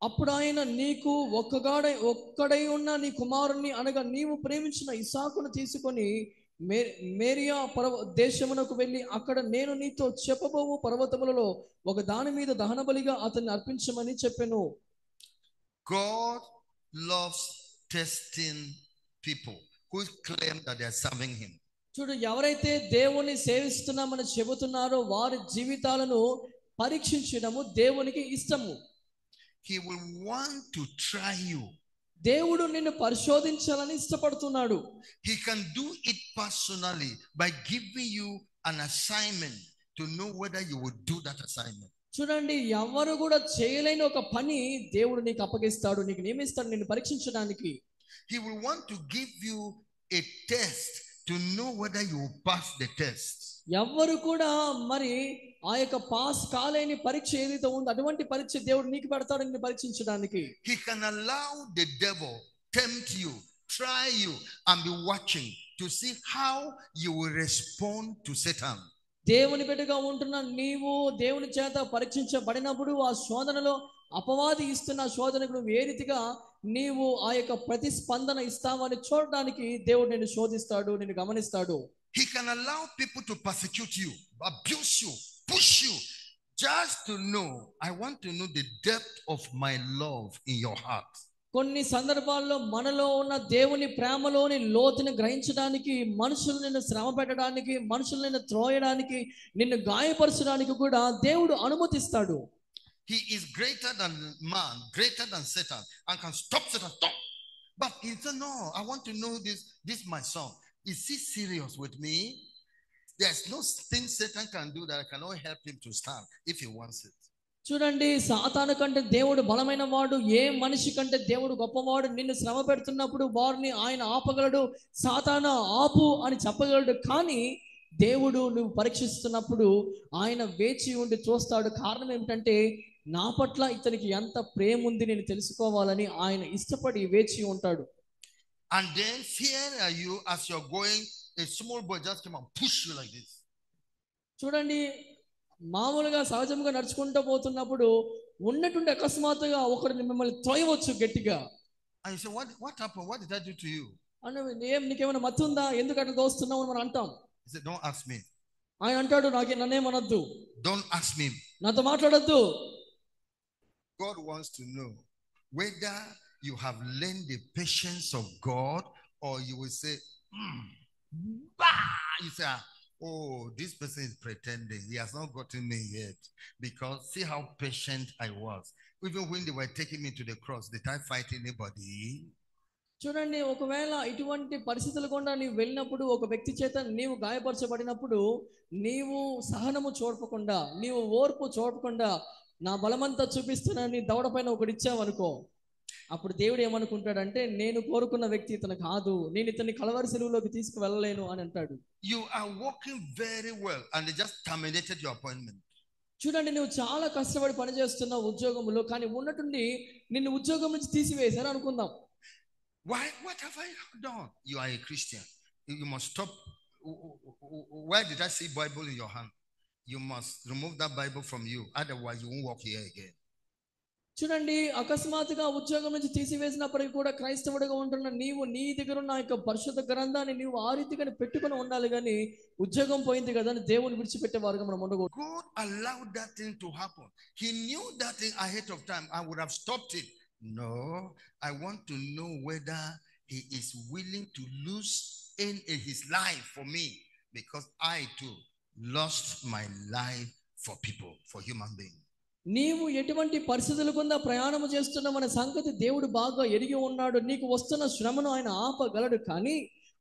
అప్పుడు ఆయన నీకు ఒక్కడై ఉన్న నీ కుమారుణ్ణి అనగా నీవు ప్రేమించిన ఇస్సాకును తీసుకొని మేరియా దేశమునకు వెళ్ళి అక్కడ నేను నీతో చెప్పబోవు పర్వతములలో ఒక దాని మీద దహన బలిగా అతన్ని అర్పించమని చెప్పెను. God loves testing people who claim that they are serving him. చూడు, ఎవరైతే దేవుని సేవిస్తున్నామని చెబుతున్నారో వారి జీవితాలను పరీక్షించడము దేవునికి ఇష్టము. He will want to try you. దేవుడు నిన్ను పరిశోధించాలని ఇష్టపడుతున్నాడు. He can do it personally by giving you an assignment to know whether you would do that assignment. చూడండి, ఎవరు కూడా చేయలేని ఒక పని దేవుడు నీకు అప్పగిస్తాడు, నీకు నియమిస్తాడు నిన్ను పరీక్షించడానికి. He will want to give you a test to know whether you will pass the test. ఎవరు కూడా మరి ఆ యొక్క పాస్ కాలేని పరీక్ష ఏదైతే ఉందో అటువంటి పరీక్ష దేవుడు నీకు పెడతాడు నిన్ను పరీక్షించడానికి. He can allow the devil tempt you, try you, and be watching to see how you will respond to Satan. దేవుని బిడ్డగా ఉంటున్న నీవు దేవుని చేత పరీక్షించబడినప్పుడు ఆ శోధనలో అపవాది ఇస్తున్న శోధనకు నువ్వు ఏ రీతిగా నీవు ఆ యొక్క ప్రతిస్పందన ఇస్తావని చూడడానికి దేవుడు నిన్ను శోధిస్తాడు, నిన్ను గమనిస్తాడు. He can allow people to persecute you, abuse you, push you, just to know, I want to know the depth of my love in your heart. కొన్ని సందర్భాల్లో మనలో ఉన్న దేవుని ప్రేమలోని లోతుని గ్రహించడానికి, మనుషులు నిన్ను శ్రమ పెట్టడానికి, మనుషులు నిన్ను త్రోయడానికి, నిన్ను గాయపరచడానికి కూడా దేవుడు అనుమతిస్తాడు. He is greater than man, greater than Satan, and can stop Satan, stop. But he said, no, I want to know this my son. Is he serious with me? There's no thing Satan can do that I cannot help him to stand if he wants it. చూడండి, సాతాను కంటే దేవుడు బలమైన వాడు, ఏ మనిషి కంటే దేవుడు గొప్పవాడు. నిన్ను శ్రమ పెడుతున్నప్పుడు వారిని ఆయన ఆపగలడు, సాతాను ఆపు అని చెప్పగలడు. కానీ దేవుడు నువ్వు పరీక్షిస్తున్నప్పుడు ఆయన వేచి ఉండి చూస్తాడు. కారణం ఏమిటంటే నా పట్ల ఇతనికి ఎంత ప్రేమ ఉంది నేను తెలుసుకోవాలని ఆయన ఇష్టపడి వేచి ఉంటాడు. And then here are you as you're going, a small boy just came and push you like this. చూడండి, మామూలుగా సహజంగా నడుచుకుంటూ పోతున్నప్పుడు ఉన్నటువంటి అకస్మాత్తుగా ఒకడు మిమ్మల్ని తోయవచ్చు గట్టిగా. And you say, what happened? What did I do to you? అన్న, నీకేమైనా మత్తు ఉందా, ఎందుకు అట్లా దోస్తున్నావు అని మనం అంటాం. He said, don't ask me. ఆయన అంటాడు, నన్నేమనొద్దు, Don't ask me. నాతో మాట్లాడొద్దు. God wants to know whether you have learned the patience of God, or you will say, you say, oh, this person is pretending. He has not gotten me yet. Because see how patient I was. Even when they were taking me to the cross, did I fight anybody? చూడండి, ఒకవేళ ఇటువంటి పరిస్థితులు కూడా నీవు వెళ్ళినప్పుడు, ఒక వ్యక్తి చేత నీవు గాయపరచబడినప్పుడు నీవు సహనము చూడకుండా, నీవు ఓర్పు చూడకుండా నా బలమంతా చూపిస్తున్నాను దవడ పైన ఒకటి ఇచ్చావనుకో, అప్పుడు దేవుడు ఏమనుకుంటాడంటే నేను కోరుకున్న వ్యక్తి ఇతను కాదు, నేను ఇతన్ని కలవరి సెలువులోకి తీసుకువెళ్ళలేను అని అంటాడు. You are working very well and they just terminated your appointment. చూడండి, నువ్వు చాలా కష్టపడి పనిచేస్తున్నావు ఉద్యోగంలో, కానీ ఉన్నట్టుండి నిన్ను ఉద్యోగం నుంచి తీసివేశారు అనుకుందాం. Why? What have I done? You are a Christian. You must stop. Why did I see Bible in your hand? You must remove that Bible from you. Otherwise, you won't walk here again. చూడండి, అకస్మాత్తుగా ఉద్యోగం నుంచి తీసివేసినప్పటికీ కూడా క్రైస్తవుడిగా ఉంటున్న నీవు నీ దగ్గర ఉన్న యొక్క పరిశుద్ధ గ్రంథాన్ని నీవు ఆ రీతిగానే పెట్టుకుని ఉండాలి, కానీ ఉద్యోగం పోయింది కదా అని దేవుని విడిచిపెట్టేవారుగా మనం ఉండకూడదు. God allowed that thing to happen. He knew that thing ahead of time. I would have stopped it. No, I want to know whether he is willing to lose in his life for me, because I too lost my life for people, for human beings. నీవు ఎటువంటి పరిస్థితుల గుండా ప్రయాణం చేస్తున్నామనే సంగతి దేవుడు బాగా ఎరిగి ఉన్నాడు. నీకు వస్తున్న శ్రమను ఆయన ఆపగలడు, కానీ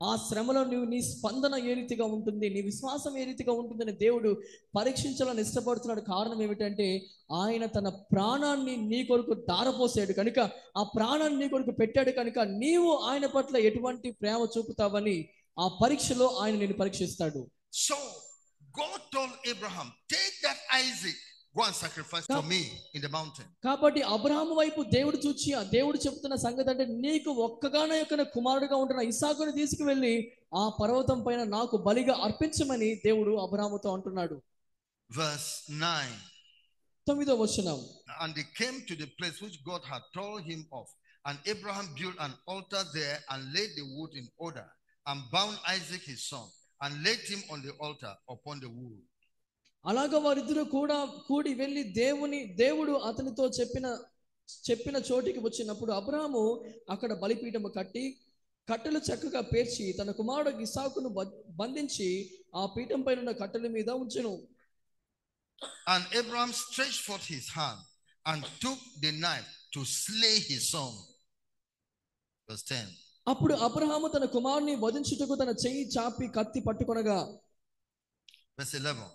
ఆ శ్రమలో నీ స్పందన ఏ రీతిగా ఉంటుంది, నీ విశ్వాసం ఏ రీతిగా ఉంటుందని దేవుడు పరీక్షించాలని ఇష్టపడుతున్నాడు. కారణం ఏమిటంటే ఆయన తన ప్రాణాన్ని నీ కొరకు దారపోసాడు కనుక, ఆ ప్రాణాన్ని నీ కొరకు పెట్టాడు కనుక నీవు ఆయన పట్ల ఎటువంటి ప్రేమ చూపుతావని ఆ పరీక్షలో ఆయన నిన్ను పరీక్షిస్తాడు. So God told Abraham, take that Isaac, go and sacrifice for me in the mountain. కాబట్టి అబ్రహాము వైపు దేవుడు చూచి ఆ దేవుడు చెప్తున్న సంగతి అంటే నీకు ఒక్కగానే యొక్క కుమారుడుగా ఉంటున్న ఇస్సాకును తీసుకువెళ్ళి ఆ పర్వతం పైన నాకు బలిగా అర్పించమని దేవుడు అబ్రహాముతో అంటున్నాడు. Verse 9. 9వ వచనం. And they came to the place which God had told him of. And Abraham built an altar there and laid the wood in order and bound Isaac his son and laid him on the altar upon the wood. అలాగా వారిద్దరూ కూడా కూడి వెళ్ళి దేవుడు అతనితో చెప్పిన చోటికి వచ్చినప్పుడు అబ్రాహాము అక్కడ బలిపీఠము కట్టి కట్టెలు చక్కగా పేర్చి తన కుమారుడు ఇస్సాకును బంధించి ఆ పీఠం పైన ఉన్న కట్టెల మీద ఉంచెను. And Abraham stretched forth his hand and took the knife to slay his son. Verse 10. అప్పుడు అబ్రహాము తన కుమారుని వధించుటకు తన చెయ్యి చాపి కత్తి పట్టుకొనగా. Verse 11.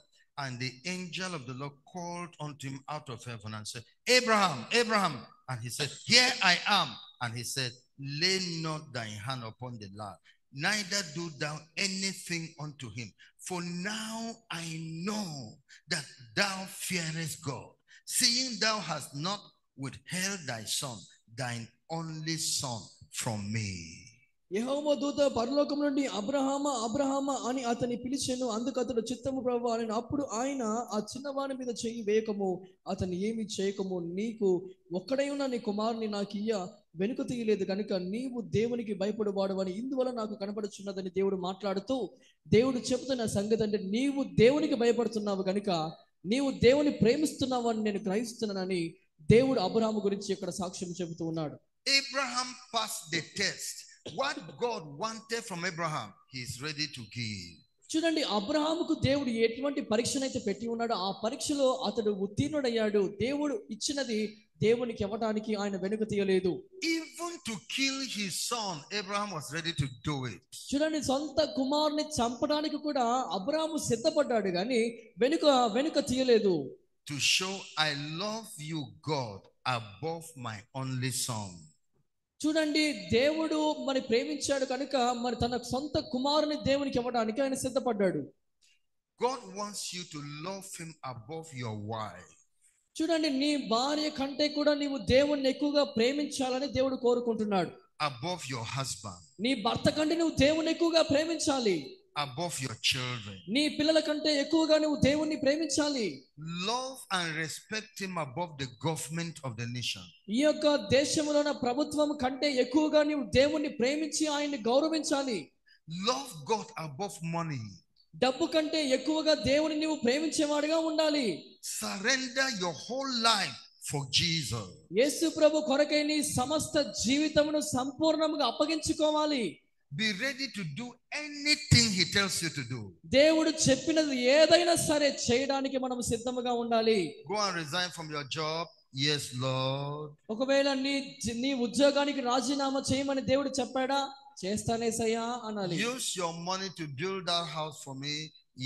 And the angel of the Lord called unto him out of heaven and said, Abraham, Abraham. And he said, Here I am. And he said, Lay not thy hand upon the lad, neither do thou anything unto him. For now I know that thou fearest God, seeing thou hast not withheld thy son, thine only son, from me. యెహోవా దూత పరలోకం నుండి అబ్రహామా అబ్రహామా అని అతని పిలిచెను. అందుకు అతడు చిత్తము ప్రభువా అని. అప్పుడు ఆయన ఆ చిన్నవాని మీద చెయ్యి వేయకము, అతను ఏమి చేయకము, నీకు ఒక్కడై ఉన్న నీ కుమారుని నాకు ఇయ్య వెనుక తీయలేదు కనుక నీవు దేవునికి భయపడువాడవని ఇందువల్ల నాకు కనపడుచున్నదని దేవుడు మాట్లాడుతూ దేవుడు చెబుతున్న సంగతి అంటే నీవు దేవునికి భయపడుతున్నావు కనుక నీవు దేవుని ప్రేమిస్తున్నావు అని నేను గ్రహిస్తున్నానని దేవుడు అబ్రహాము గురించి ఇక్కడ సాక్ష్యం చెబుతూ ఉన్నాడు. Abraham passed the test. What God wanted from Abraham, he is ready to give. చూడండి, అబ్రహాముకు దేవుడు ఎటువంటి పరీక్షనైతే పెట్టి ఉన్నాడో ఆ పరీక్షలో అతడు ఉత్తీర్ణుడయ్యాడు. దేవుడు ఇచ్చినది దేవునికి ఇవ్వడానికి ఆయన వెనుక తీయలేదు. Even to kill his son, Abraham was ready to do it. చూడండి, సొంత కుమారుని చంపడానికి కూడా అబ్రహాము సిద్ధపడ్డాడు కానీ వెనుక తీయలేదు. To show I love you, God, above my only son. చూడండి, దేవుడు మరి ప్రేమించాడు కనుక మరి తన సొంత కుమారుని దేవునికి ఇవ్వడానికి ఆయన సిద్ధపడ్డాడు. God wants you to love him above your wife. చూడండి, నీ భార్య కంటే కూడా నీవు దేవుణ్ణి ఎక్కువగా ప్రేమించాలని దేవుడు కోరుకుంటున్నాడు. Above your husband. నీ భర్త కంటే నువ్వు దేవుణ్ణి ఎక్కువగా ప్రేమించాలి. Above your children. నీ పిల్లల కంటే ఎక్కువగా నువ్వు దేవుణ్ణి ప్రేమించాలి. Love and respect him above the government of the nation. ఈ యొక్క దేశంలోని ప్రభుత్వం కంటే ఎక్కువగా నీవు దేవుణ్ణి ప్రేమించి ఆయన్ని గౌరవించాలి. Love God above money. డబ్బు కంటే ఎక్కువగా దేవుని నీవు ప్రేమించేవాడిగా ఉండాలి. Surrender your whole life for Jesus. యేసు ప్రభు కొరకై నీ సమస్త జీవితమును సంపూర్ణంగా అప్పగించుకోవాలి. Be ready to do anything he tells you to do. దేవుడు చెప్పినది ఏదైనా సరే చేయడానికి మనం సిద్ధంగా ఉండాలి. Go and resign from your job. Yes, Lord. ఒకవేళ నీ ఉద్యోగానికి రాజీనామా చేయమని దేవుడు చెప్పాడా? చేస్తానేసయ్యా అనాలి. Use your money to build that house for me.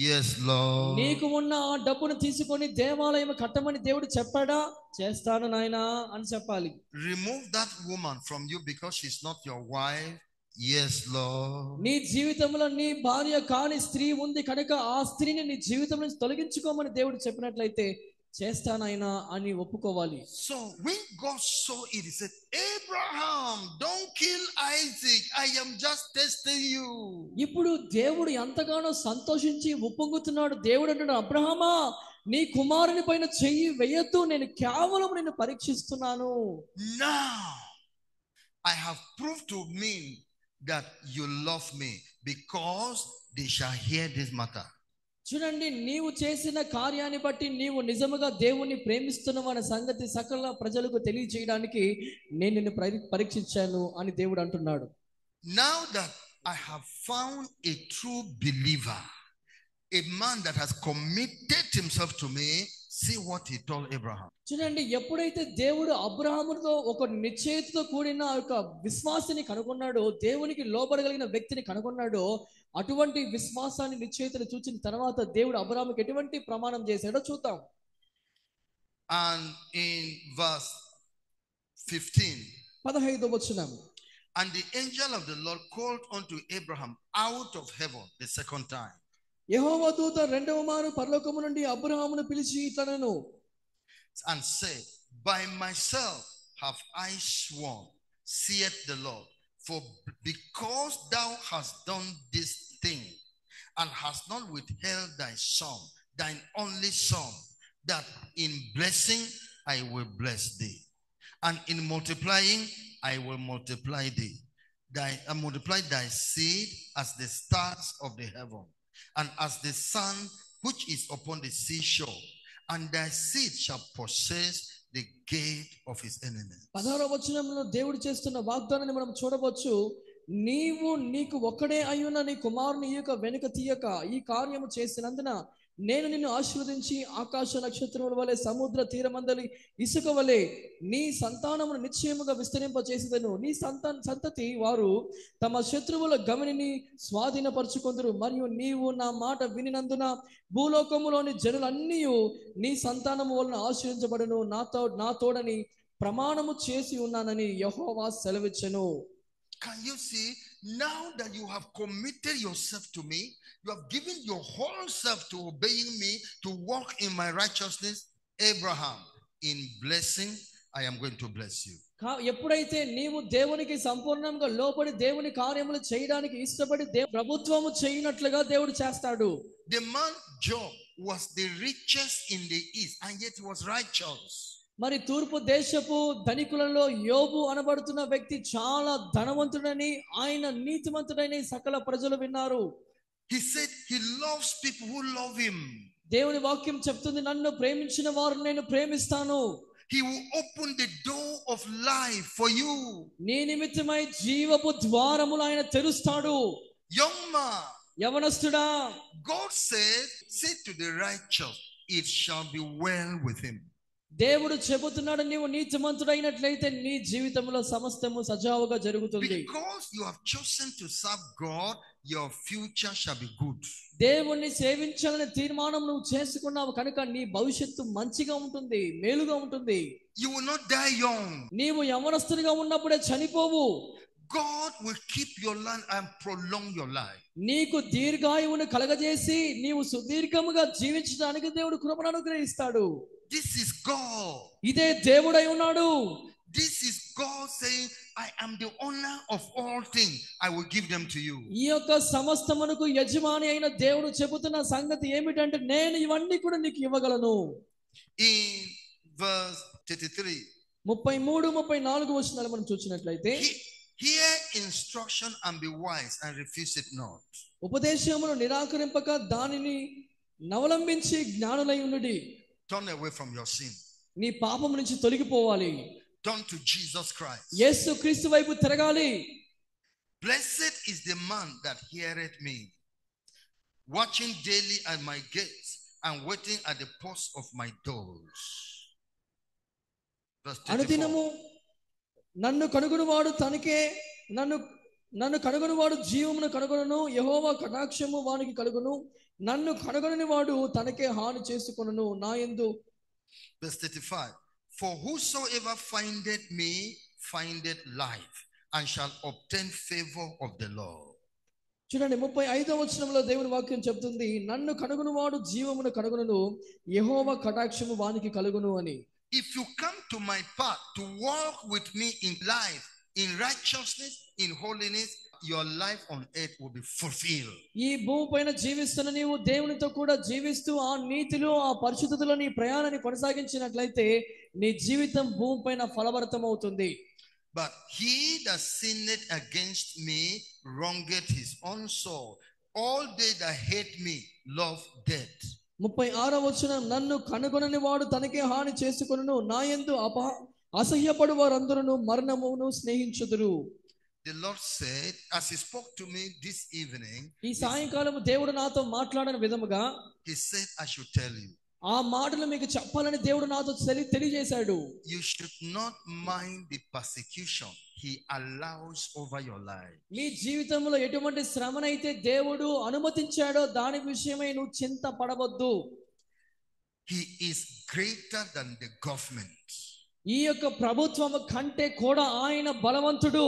Yes, Lord. నీకు ఉన్న ఆ డబ్బును తీసుకొని దేవాలయం కట్టమని దేవుడు చెప్పాడా? చేస్తాను నాయనా అని చెప్పాలి. Remove that woman from you because she's not your wife. Yes, Lord. నీ జీవితంలో నీ భార్య కాని స్త్రీ ఉంది కనుక ఆ స్త్రీని నీ జీవితం నుంచి తొలగించుకోమని దేవుడు చెప్పినట్లయితే చేస్తానైనా అని ఒప్పుకోవాలి. So when God saw it, he said, Abraham, don't kill Isaac. I am just testing you. ఇప్పుడు దేవుడు ఎంతగానో సంతోషించి ఉప్పొంగుతున్నాడు. దేవుడు అంటున్నాడు, అబ్రహామా నీ కుమారుని పైన చెయ్యి వేయొద్దు, నేను కేవలం నిన్ను పరీక్షిస్తున్నాను. Now I have proved to me that you love me because they shall hear this matter. చూడండి, నీవు చేసిన కార్యాన్ని బట్టి నీవు నిజముగా దేవుణ్ణి ప్రేమిస్తున్నావు అనే సంగతి సకల ప్రజలకు తెలియజేయడానికి నేను నిన్ను పరీక్షించాను అని దేవుడు అంటున్నాడు. Now that I have found a true believer, a man that has committed himself to me, see what he told Abraham. చూడండి, ఎప్పుడైతే దేవుడు అబ్రహాముతో ఒక నిశ్చయితతో కూడిన ఒక విశ్వాసాన్ని కనుగొన్నాడో, దేవునికి లోబడగలిగిన వ్యక్తిని కనుగొన్నాడో, అటువంటి విశ్వాసాన్ని నిశ్చయితను చూచిన తర్వాత దేవుడు అబ్రహాముకి ఎటువంటి ప్రమాణం చేశాడో చూద్దాం. And in verse 15, 15వ వచనం. And the angel of the Lord called unto Abraham out of heaven the second time. యెహోవా దూత రెండవ మారు పరలోకము నుండి అబ్రహామును పిలిచి ఇట్లనెను, and said, By myself have I sworn, saith the Lord, for because thou hast done this thing, and hast not withheld thy son, thine only son, that in blessing I will bless thee, and in multiplying I will multiply thee. I multiply thy seed as the stars of the heaven, and as the sun which is upon the seashore, and thy seed shall possess the gate of his enemies. 16వ వచనంలో దేవుడు చేస్తున్న వాగ్దానాన్ని మనం చూడవచ్చు. నీవు నీకు ఒక్కడే అయ్యున్న నీ కుమారుని ఈ యొక్క వెనుక తీయక ఈ కార్యము చేసినందున నేను నిన్ను ఆశీర్వదించి ఆకాశ నక్షత్రముల వలె సముద్ర తీరమందలి ఇసుక వలె నీ సంతానమును నిశ్చయముగా విస్తరింపచేసేదను. నీ సంతతి వారు తమ శత్రువుల గమనిని స్వాధీనపరచుకొందురు. మరియు నీవు నా మాట వినినందున భూలోకములోని జనులన్నీ నీ సంతానము వలన ఆశీర్వించబడును. నా తోడని ప్రమాణము చేసి ఉన్నానని యెహోవా సెలవిచ్చెను. Can you see, now that you have committed yourself to me, you have given your whole self to obeying me, to walk in my righteousness, Abraham, in blessing, I am going to bless you. ఎప్పుడైతే నీవు దేవునికి సంపూర్ణంగా లోబడి దేవుని కార్యములు చేయడానికి ఇష్టపడి ప్రభుత్వము చేయనట్లుగా దేవుడు చేస్తాడు. The man Job was the richest in the east, and yet he was righteous. మరి తూర్పు దేశపు ధనికులలో యోబు అనబడుతున్న వ్యక్తి చాలా ధనవంతుడని ఆయన నీతిమంతుడని సకల ప్రజలు విన్నారు. He said he loves people who love him. దేవుని వాక్యం చెప్తుంది, నన్ను ప్రేమించిన వారు నేను ప్రేమిస్తాను. He will open the door of life for you. నీ నిమిత్తమై జీవపు ద్వారములు ఆయన తెరుస్తాడు. Young man, యవనస్తుడా, God says, say to the righteous, it shall be well with him. దేవుడు చెబుతున్నాడు, నీవు నీతిమంతుడైనట్లయితే నీ జీవితంలో సమస్తము సజావుగా జరుగుతుంది. Because you have chosen to serve God, your future shall be good. దేవుణ్ణి సేవించాలనే తీర్మానం నువ్వు చేసుకున్నావు కనుక నీ భవిష్యత్తు మంచిగా ఉంటుంది, మేలుగా ఉంటుంది. You will not die young. నీవు యవనస్తునిగా ఉన్నప్పుడే చనిపోవు. God will keep your life and prolong your life. నీకు దీర్ఘాయువును కలగజేసి నీవు సుదీర్ఘముగా జీవించడానికి దేవుడు కృపను అనుగ్రహిస్తాడు. This is God. ఇదే దేవుడై ఉన్నాడు. This is God saying, I am the owner of all things. I will give them to you. ఈ యొక్క సమస్తమునకు యజమాని అయిన దేవుడు చెబుతున్న సంగతి ఏమిటంటే నేను ఇవన్నీ కూడా నీకు ఇవ్వగలను. In verse 33. 33-34 వచనాలు మనం చూసినట్లయితే, hear instruction and be wise and refuse it not. ఉపదేశమును నిరాకరింపక దానిని నవలంబించి జ్ఞానులై ఉండుడి. Turn away from your sin. నీ పాపం నుంచి తొలగిపోవాలి. Turn to Jesus Christ. యేసు క్రీస్తు వైపు తిరగాలి. Blessed is the man that heareth me, watching daily at my gates and waiting at the posts of my doors. Verse 34. అనుదినము నన్ను కనుగొనువాడు తనకే నన్ను కనుగొనువాడు జీవమును కనుగొనును. యెహోవా కటాక్షము వానికి కలుగును. నన్ను కనుగొనని వాడు తనకే హాని చేసుకొనును. నా యందు. Verse 35. For whosoever findeth me findeth life and shall obtain favor of the Lord. చూడండి, 35వ వచనంలో దేవుని వాక్యం చెప్తుంది, నన్ను కనుగొనువాడు జీవమును కనుగొనును. యెహోవా కటాక్షము వానికి కలుగును అని. If you come to my path to walk with me in life, in righteousness, in holiness, your life on earth will be fulfilled. ఈ భూమిపైన జీవిస్తున్న నీవు దేవునితో కూడా జీవిస్తూ ఆ నీతిలో ఆ పరిశుద్ధతలో నీ ప్రయాణాన్ని కొనసాగించినట్లయితే నీ జీవితం భూమిపైన ఫలభరితం అవుతుంది. But he that sinneth against me wrongeth his own soul. All they that hate me love death. 36వ వచనం, నన్ను కనుగొనని వాడు తనకే హాని చేసుకొనును. నా యందు అసహ్యపడు వారందరూ మరణమును స్నేహించుదురు. The Lord said, as he spoke to me this evening, ఈ సాయంకాలం దేవుడు నాతో మాట్లాడిన విధముగా, he said I should tell you, ఆ మాటలు మీకు చెప్పాలని దేవుడు నాతో తెలియజేశాడు. you should not mind the persecution he allows over your life. మీ జీవితంలో ఎటువంటి శ్రమనైతే దేవుడు అనుమతించాడో దాని విషయమై నువ్వు చింత పడవద్దు. He is greater than the government. ఈ యొక్క ప్రభుత్వము కంటే కూడా ఆయన బలవంతుడు.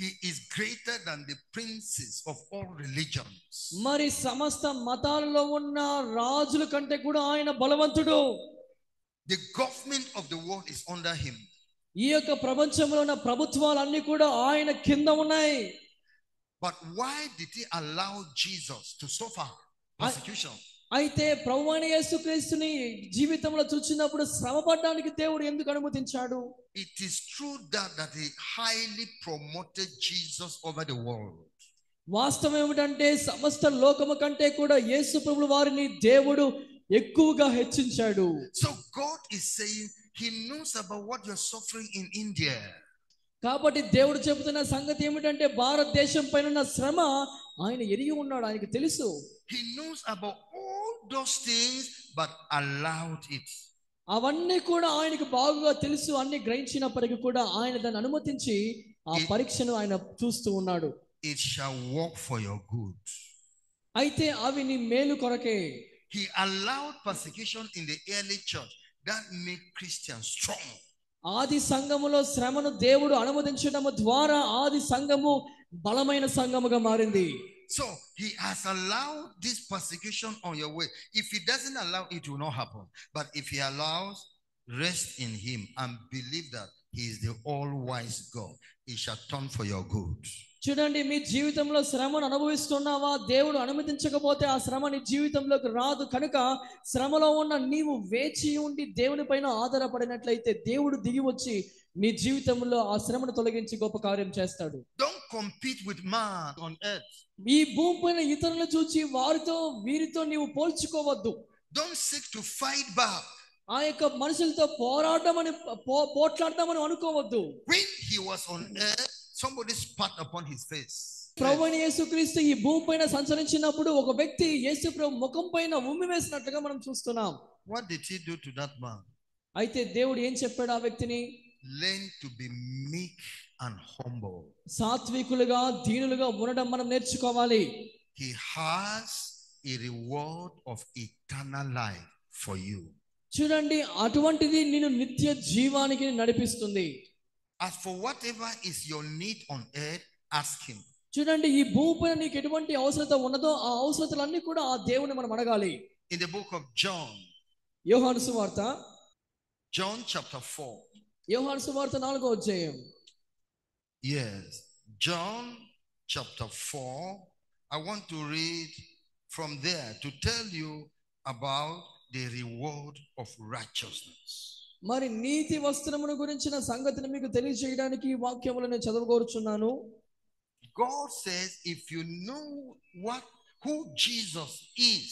He is greater than the princes of all religions. మరి సమస్త మతాలలో ఉన్న రాజుల కంటే కూడా ఆయన బలవంతుడు. The government of the world is under him. ఈ యొక్క ప్రపంచంలో ఉన్న ప్రభుత్వాలన్నీ కూడా ఆయన కింద ఉన్నాయి. But why did he allow Jesus to suffer persecution? అయితే ప్రభువైన యేసుక్రీస్తుని జీవితంలో చూసినప్పుడు శ్రమ పడడానికి దేవుడు ఎందుకు అనుమతించాడు? It is true that he highly promoted Jesus over the world. వాస్తవం ఏమిటంటే సమస్త లోకము కంటే కూడా యేసు ప్రభువు వారిని దేవుడు ఎక్కువగా హెచ్చించాడు. So God is saying he knows about what you're suffering in India. కాబట్టి దేవుడు చెబుతున్న సంగతి ఏమిటంటే భారతదేశం పైన ఉన్న శ్రమ ఆయన ఎరిగి ఉన్నాడు, ఆయనకు తెలుసు. He knows about all those things but allowed it. అవన్నీ కూడా ఆయనకు బాగుగా తెలుసు, అన్ని గ్రహించినప్పటికీ కూడా ఆయన దాన్ని అనుమతించి ఆ పరీక్షను ఆయన చూస్తూ ఉన్నాడు. It shall work for your good. అయితే అవి నీ మేలు కొరకే. He allowed persecution in the early church that made Christians strong. ఆది సంఘములో శ్రమను దేవుడు అనుమతించడం ద్వారా ఆది సంఘము బలమైన సంఘముగా మారింది. So he has allowed this persecution on your way. If he doesn't allow, it will not happen. But if he allows, rest in him and believe that he is the all-wise God. He shall turn for your good. చూడండి, మీ జీవితంలో శ్రమను అనుభవిస్తున్నావా? దేవుడు అనుమతించకపోతే ఆ శ్రమ నీ జీవితంలోకి రాదు. కనుక శ్రమలో ఉన్న నీవు వేచి ఉండి దేవుని పైన ఆధారపడినట్లయితే దేవుడు దిగి వచ్చి నీ జీవితంలో ఆ శ్రమను తొలగించి గొప్ప కార్యం చేస్తాడు. Don't compete with man on earth. ఈ భూమి పైన ఇతరులను చూచి వారితో వీరితో నీవు పోల్చుకోవద్దు. Don't seek to fight back. ఆ యొక్క మనుషులతో పోట్లాడదామని అనుకోవద్దు. When he was on earth, somebody spat upon his face. ప్రభువైన యేసుక్రీస్తు ఈ భూమి పైన సంచరించినప్పుడు ఒక వ్యక్తి యేసు ప్రభు ముఖం పైన ఉమ్మి వేసినట్లుగా మనం చూస్తున్నాం. What did he do to that man? అయితే దేవుడు ఏం చెప్పాడు ఆ వ్యక్తిని? Learn to be meek and humble. సాత్వికులుగా దీనులుగా ఉండడం మనం నేర్చుకోవాలి. He has a reward of eternal life for you. చూడండి, అటువంటిది నిన్ను నిత్య జీవానికి నడిపిస్తుంది. As for whatever is your need on earth, ask him. చూడండి, ఈ భూమి పైన నీకు ఎటువంటి అవసరత ఉన్నదో ఆ అవసరతలన్నీ కూడా ఆ దేవుని మనం అడగాలి. In the book of John, యోహాను సువార్త, John chapter 4. యోహాను సువార్త 4వ అధ్యాయం. Yes, John chapter 4. I want to read from there to tell you about the reward of righteousness. మరి నీతి వస్త్రమును గురించిన సంగతిని మీకు తెలియజేయడానికి ఈ వాక్యములను నేను చదవగోరుచున్నాను. God says if you know who Jesus is,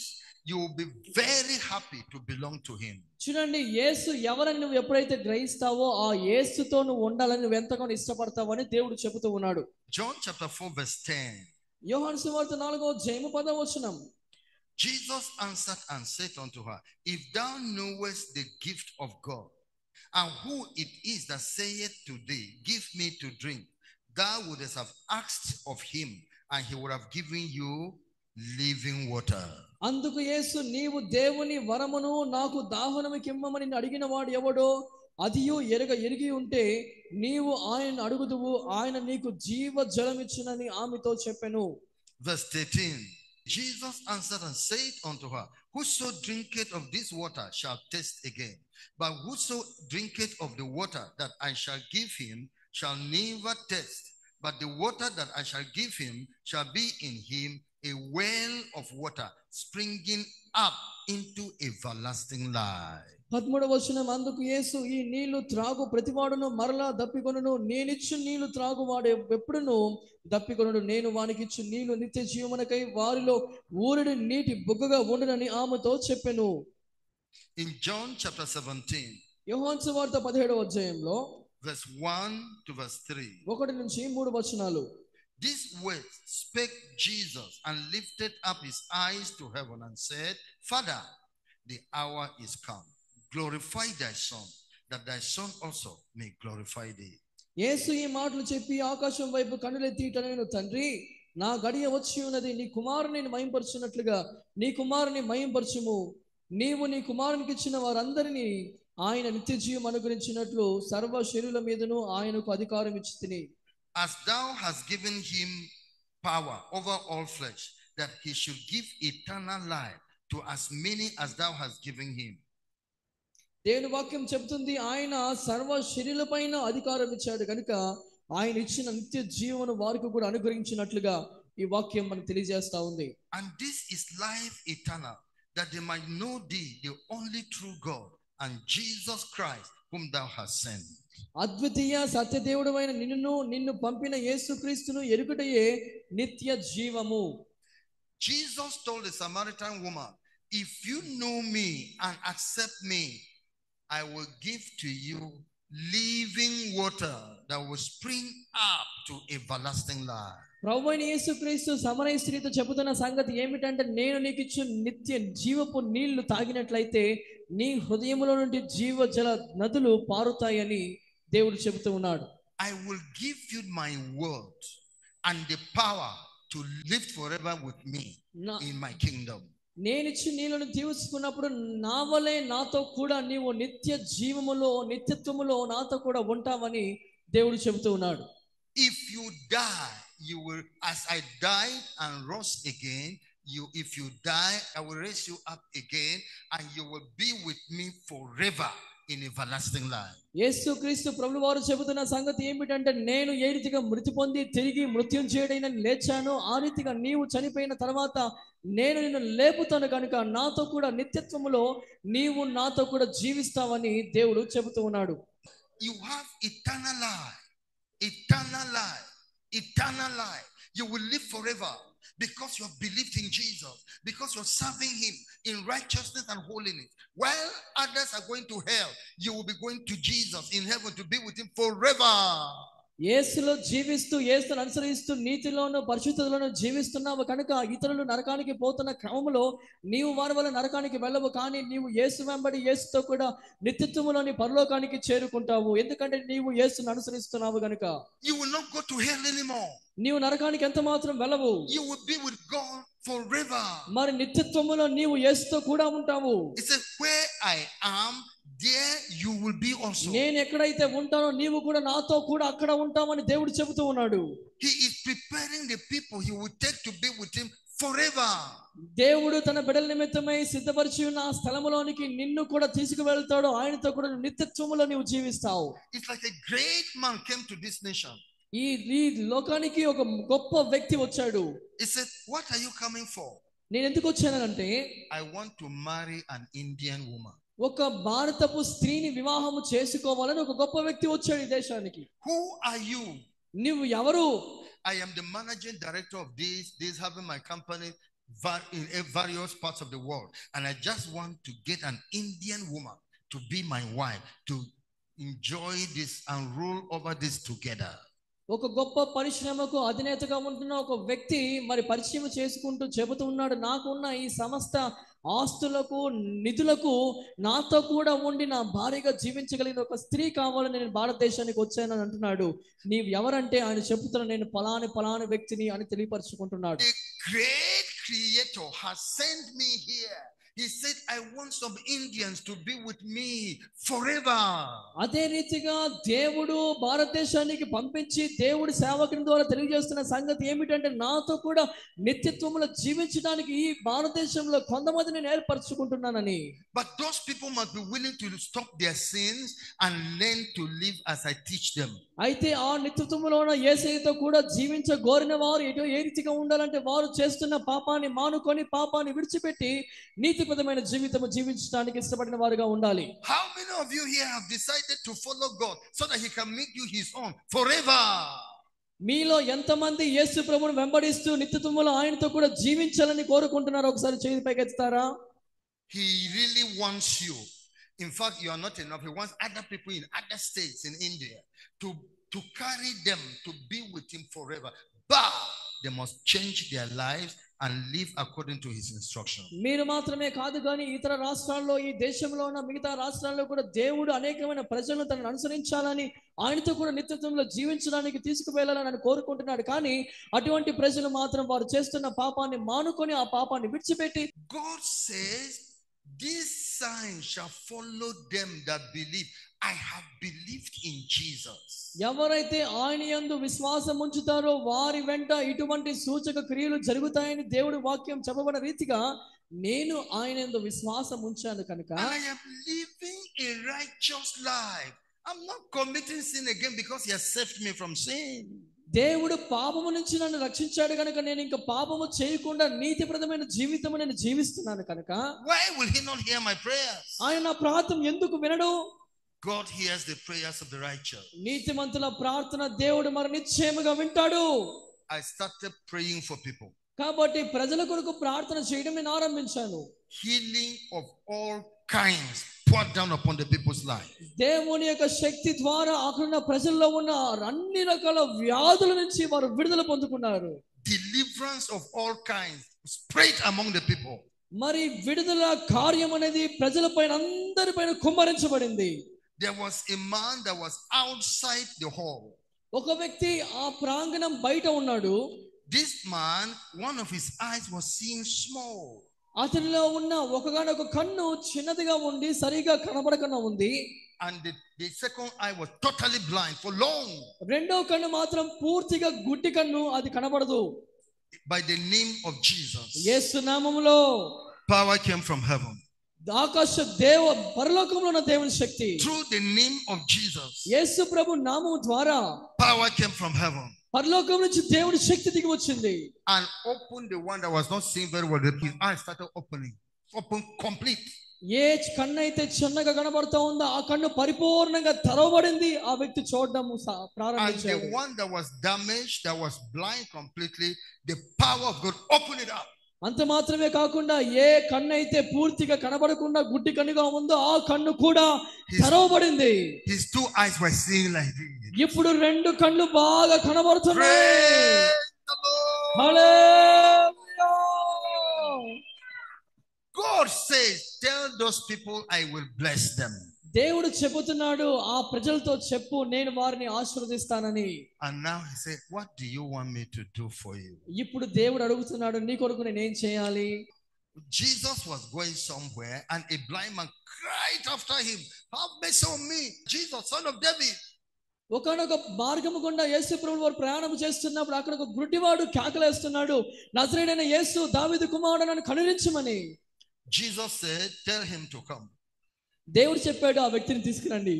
you will be very happy to belong to him. చూడండి, యేసు ఎవరని నువ్వు ఎప్పుడైతే గ్రహిస్తావో ఆ యేసుతో నువ్వు ఉండాలని నువ్వు ఎంతగానో ఇష్టపడతావు అని దేవుడు చెబుతూ ఉన్నాడు. John chapter 4 verse 10. యోహాను సువార్త 4వ అధ్యాయం 10వ వచనం. Jesus answered and said unto her, if thou knowest the gift of God, and who it is that saith to thee, give me to drink, thou wouldest have asked of him, and he would have given you living water. అందుకు యేసు, నీవు దేవుని వరమును నాకు దాహనముకిమ్మమని అడిగిన వాడు ఎవడో అదియు ఎరిగి ఉంటే నీవు ఆయన అడుగుదువు, ఆయన నీకు జీవ జలమిచ్చునని ఆమెతో చెప్పెను. Verse 13. Jesus answered and said unto her, whoso drinketh of this water shall taste again, but whoso drinketh of the water that I shall give him shall never taste, but the water that I shall give him shall be in him a well of water springing up into everlasting life. 13వ వచనం. అందుకు యేసు, ఈ నీళ్లు త్రాగు ప్రతివాడును మరలా దప్పికొనును, నేనిచ్చు నీళ్లు త్రాగువాడు ఎప్పుడును దప్పికొనుడు, నేను వానికిచ్చు నీళ్లు నిత్య జీవమునకై వారిలో ఊరడి నీటి బుగ్గగా ఉండునని ఆమెతో చెప్పెను. In John chapter 17, యోహాను సువార్త 17వ అధ్యాయంలో verse 1 to verse 3. 1 నుంచి 3 వచనాలు. This words spake Jesus and lifted up his eyes to heaven and said, Father, the hour is come. Glorify thy son, that thy son also may glorify thee. యేసు ఈ మాటలు చెప్పి ఆకాశం వైపు కన్నులెత్తి ఇట్లనెను, తండ్రి, నా గడియ వచ్చి ఉన్నది. నీ కుమారుని మహింపరచున్నట్లుగా నీ కుమారుని మహింపరచుము. నీవు నీ కుమారునికి ఇచ్చిన వారందరినీ ఆయన నిత్య జీవం అనుగ్రహించినట్లు సర్వ శరీరుల మీదను ఆయనకు అధికారం ఇచ్చితిని. As thou hast given him power over all flesh, that he should give eternal life to as many as thou hast given him. దేవుని వాక్యం చెబుతుంది, ఆయన సర్వ శరీరుల పైన అధికారం ఇచ్చాడు కనుక ఆయన ఇచ్చిన నిత్య జీవను వారికి కూడా అనుగ్రహించినట్లుగా ఈ వాక్యం మనకు తెలియజేస్తా ఉంది. And this is life eternal, that they might know thee, the only true God, and Jesus Christ, whom thou hast sent. అద్వితీయ సత్యదేవుడైన నిన్ను పంపిన యేసుక్రీస్తును ఎరుకుటయే నిత్య జీవము. Jesus told the Samaritan woman, if you know me and accept me, I will give to you living water that will spring up to everlasting life. ప్రభువైన యేసుక్రీస్తు సమరయ స్త్రీతో చెబుతున్న సంగతి ఏమిటంటే, నేను నీకు ఇచ్చు నిత్య జీవపు నీళ్లు తాగినట్లయితే నీ హృదయంలో నుండి జీవ జల నదులు పారుతాయని దేవుడు చెబుతూ ఉన్నాడు. I will give you my word and the power to live forever with me in my kingdom. నేనిచ్చి నీళ్ళను తీసుకున్నప్పుడు నా వలే నాతో కూడా నీవు నిత్య జీవములో నిత్యత్వములో నాతో కూడా ఉంటావని దేవుడు చెబుతూ ఉన్నాడు. If you die, you will, as I died and rose again, if you die, I will raise you up again, and you will be with me forever in everlasting life. యేసుక్రీస్తు ప్రభువు వారు చెబుతున్న సంగతి ఏమిటంటే, నేను ఏ రీతిగా మృతి పొంది తిరిగి మృత్యుంజయుడైన లేచాను, ఆ రీతిగా నీవు చనిపోయిన తర్వాత నేను నిన్ను లేపుతాను కనుక నాతో కూడా నిత్యత్వములో నీవు నాతో కూడా జీవిస్తావని దేవుడు చెబుతూ ఉన్నాడు. You have eternal life. Eternal life, eternal life. You will live forever because you have believed in Jesus, because you're serving him in righteousness and holiness. While others are going to hell, you will be going to Jesus in heaven to be with him forever. యేసులో జీవిస్తూ యేసును అనుసరిస్తూ నీతిలోను పరిశుద్ధతలోను జీవిస్తున్నావు కనుక ఇతరులు నరకానికి పోతున్న క్రమంలో నీవు వారి వల్ల నరకానికి వెళ్ళవు, కానీ నీవు యేసు వెంబడి యేసుతో కూడా నిత్యత్వములోని పరలోకానికి చేరుకుంటావు. ఎందుకంటే నీవు యేసును అనుసరిస్తున్నావు గనుక. You will not go to hell anymore. నీవు నరకానికి ఎంత మాత్రం వెళ్ళవు. You will be with God forever. మరి నిత్యత్వములో నీవు యేసుతో కూడా ఉంటావు. It says, where I am, there you will be also. నేను ఎక్కడైతే ఉంటానో నీవు కూడా నాతో కూడా అక్కడ ఉంటావని దేవుడు చెబుతూ ఉన్నాడు. He is preparing the people he will take to be with him forever. దేవుడు తన బిడ్డల నిమిత్తమై సిద్ధపరిచి ఉన్న ఆ స్థలములోనికి నిన్ను కూడా తీసుకువెళ్తాడు. ఆయనతో కూడా నిత్యత్వములో నీవు జీవిస్తావు. It's like a great man came to this nation. ఈ లోకానికి ఒక గొప్ప వ్యక్తి వచ్చాడు. He said, what are you coming for? నేను ఎందుకు వచ్చానంటే, I want to marry an Indian woman. ఒక భారతపు స్త్రీని వివాహము చేసుకోవాలని ఒక గొప్ప వ్యక్తి వచ్చాడు ఈ దేశానికి. Who are you? నువ్వు ఎవరు? I am the managing director of this having my company in various parts of the world, and I just want to get an Indian woman to be my wife, to enjoy this and rule over this together. ఒక గొప్ప పరిశ్రమకు అధినేతగా ఉంటున్న ఒక వ్యక్తి మరి పరిచయం చేసుకుంటూ చెబుతూ ఉన్నాడు, నాకున్న ఈ సమస్త ఆస్తులకు నిధులకు నాతో కూడా ఉండి నా భార్యగా జీవించగలిగిన ఒక స్త్రీ కావాలని నేను భారతదేశానికి వచ్చానని అంటున్నాడు. నీవు ఎవరంటే ఆయన చెబుతున్నా, నేను పలాని వ్యక్తిని అని తెలియపరుచుకుంటున్నాడు. The great creator has sent me here. He said, I want some Indians to be with me forever. అదే రీతిగా దేవుడు భారతదేశానికి పంపించి దేవుడి సేవకుని ద్వారా తెలియజేస్తున్న సంగతి ఏమిటంటే, నాతో కూడా నిత్యత్వములో జీవించడానికి ఈ భారతదేశంలో కొంతమంది నేను ఏర్పరచుకుంటున్నానని. But those people must be willing to stop their sins and learn to live as I teach them. అయితే ఆ నిత్యత్వములోన యేసయ్యతో కూడా జీవించగోరిన వారు ఏ రీతిగా ఉండాలంటే, వారు చేస్తున్న పాపాన్ని మానుకొని పాపాన్ని విడిచిపెట్టి నీతిపరమైన జీవితం జీవించడానికి ఇష్టపడిన వారుగా ఉండాలి. How many of you here have decided to follow God so that he can make you his own forever? మీలో ఎంతమంది యేసు ప్రభువును వెంబడిస్తూ నిత్యత్వములో ఆయనతో కూడా జీవించాలని కోరుకుంటున్నారో ఒకసారి చేయి పైకెత్తుతారా? He really wants you. In fact, you are not enough. He wants other people in other states in India to carry them to be with him forever. But they must change their lives and live according to his instruction. మీరు మాత్రమే కాదు కానీ ఇతర రాష్ట్రాల్లో ఈ దేశంలో ఉన్న మిగతా రాష్ట్రాల్లో కూడా దేవుడు అనేకమైన ప్రజలను తనను అనుసరించాలని ఆయనతో కూడా నిత్యత్వంలో జీవించడానికి తీసుకువెళ్ళాలని కోరుకుంటున్నాడు. కానీ అటువంటి ప్రజలు మాత్రం వారు చేస్తున్న పాపాన్ని మానుకొని ఆ పాపాన్ని విడిచిపెట్టి, God says, these signs shall follow them that believe. I have believed in Jesus. ఎవరైతే ఆయన యందు విశ్వాసం ఉంచుతారో వారి వెంట ఇటువంటి సూచక క్రియలు జరుగుతాయని దేవుడి వాక్యం చెప్పబడిన రీతిగా నేను ఆయన యందు విశ్వాసం ఉంచాను కనుక I am living a righteous life. I'm not committing sin again because he has saved me from sin. దేవుడు పాపము నుంచి నన్ను రక్షించాడు కనుక నేను ఇంకా పాపము చేయకుండా నీతిప్రదమైన జీవితం నేను జీవిస్తున్నాను కనుక why will he not hear my prayers? ఆయన నా ప్రార్థన ఎందుకు వినడు? God hears the prayers of the righteous. నీతిమంతుల ప్రార్థన దేవుడు మరి నిశ్చయముగా వింటాడు. I started praying for people. కాబట్టి ప్రజల కొరకు ప్రార్థన చేయడం నేను ఆరంభించాను. Healing of all kinds poured down upon the people's life. దేవుని యొక్క శక్తి ద్వారా అక్కడున్న ప్రజల్లో ఉన్న అన్ని రకాల వ్యాధుల నుంచి వారు విడుదల పొందుకున్నారు. Deliverance of all kinds spread among the people. మరి విడుదల కార్యం అనేది ప్రజలపైన అందరిపైన కుమ్మరించబడింది. There was a man that was outside the hall. ఒక వ్యక్తి ఆ ప్రాంగణం బయట ఉన్నాడు. This man, one of his eyes was seeing small. అతనిలో ఉన్న ఒకగానొక కన్ను చిన్నదిగా ఉండి సరిగా కనబడకుండా ఉంది. And the second eye was totally blind for long. రెండో కన్ను మాత్రం పూర్తిగా గుడ్డి కన్ను, అది కనబడదు. By the name of Jesus, యేసు నామములో power came from heaven. ఆకాశ పరలోకంలో ఉన్న దేవుని శక్తి Through the name of Jesus, యేసు ప్రభు నామము ద్వారా power came from heaven. పరలోకం నుంచి దేవుని శక్తి దిగి వచ్చింది. And opened the one that was not seeing very well. His eyes started opening. Open complete. ఏ కన్ను అయితే చిన్నగా కనబడుతూ ఉందో ఆ కన్ను పరిపూర్ణంగా తెరవబడింది. ఆ వ్యక్తి చూడడం ప్రారంభించాడు. And the one that was damaged, that was blind completely, the power of God opened it up. అంత మాత్రమే కాకుండా ఏ కన్ను అయితే పూర్తిగా కనబడకుండా గుడ్డి కన్నుగా ఉందో ఆ కన్ను కూడా తెరవబడింది. His two eyes were seeing like this. ఇప్పుడు రెండు కళ్ళు బాగా కనబడుతున్నాయి. Praise the Lord. Hallelujah. God says, tell those people I will bless them. దేవుడు చెబుతున్నాడు, ఆ ప్రజలతో చెప్పు నేను వారిని ఆశీర్వదిస్తానని. And now he said, what do you want me to do for you? ఇప్పుడు దేవుడు అడుగుతున్నాడు, నీ కొరకు నేను ఏం చేయాలి? Jesus was going somewhere and a blind man cried after him, have mercy on me, Jesus, son of David. ఒకనొక మార్గము గుండా యేసు ప్రభువు వారు ప్రయాణం చేస్తున్నప్పుడు అక్కడ ఒక గుడ్డివాడు కేకలేస్తున్నాడు, నజరేయుడైన యేసు, దావీదు కుమారుడా నన్ను కనికరించమని. Jesus said, tell him to come. దేవుడు చెప్పాడు, ఆ వ్యక్తిని తీసుకురండి.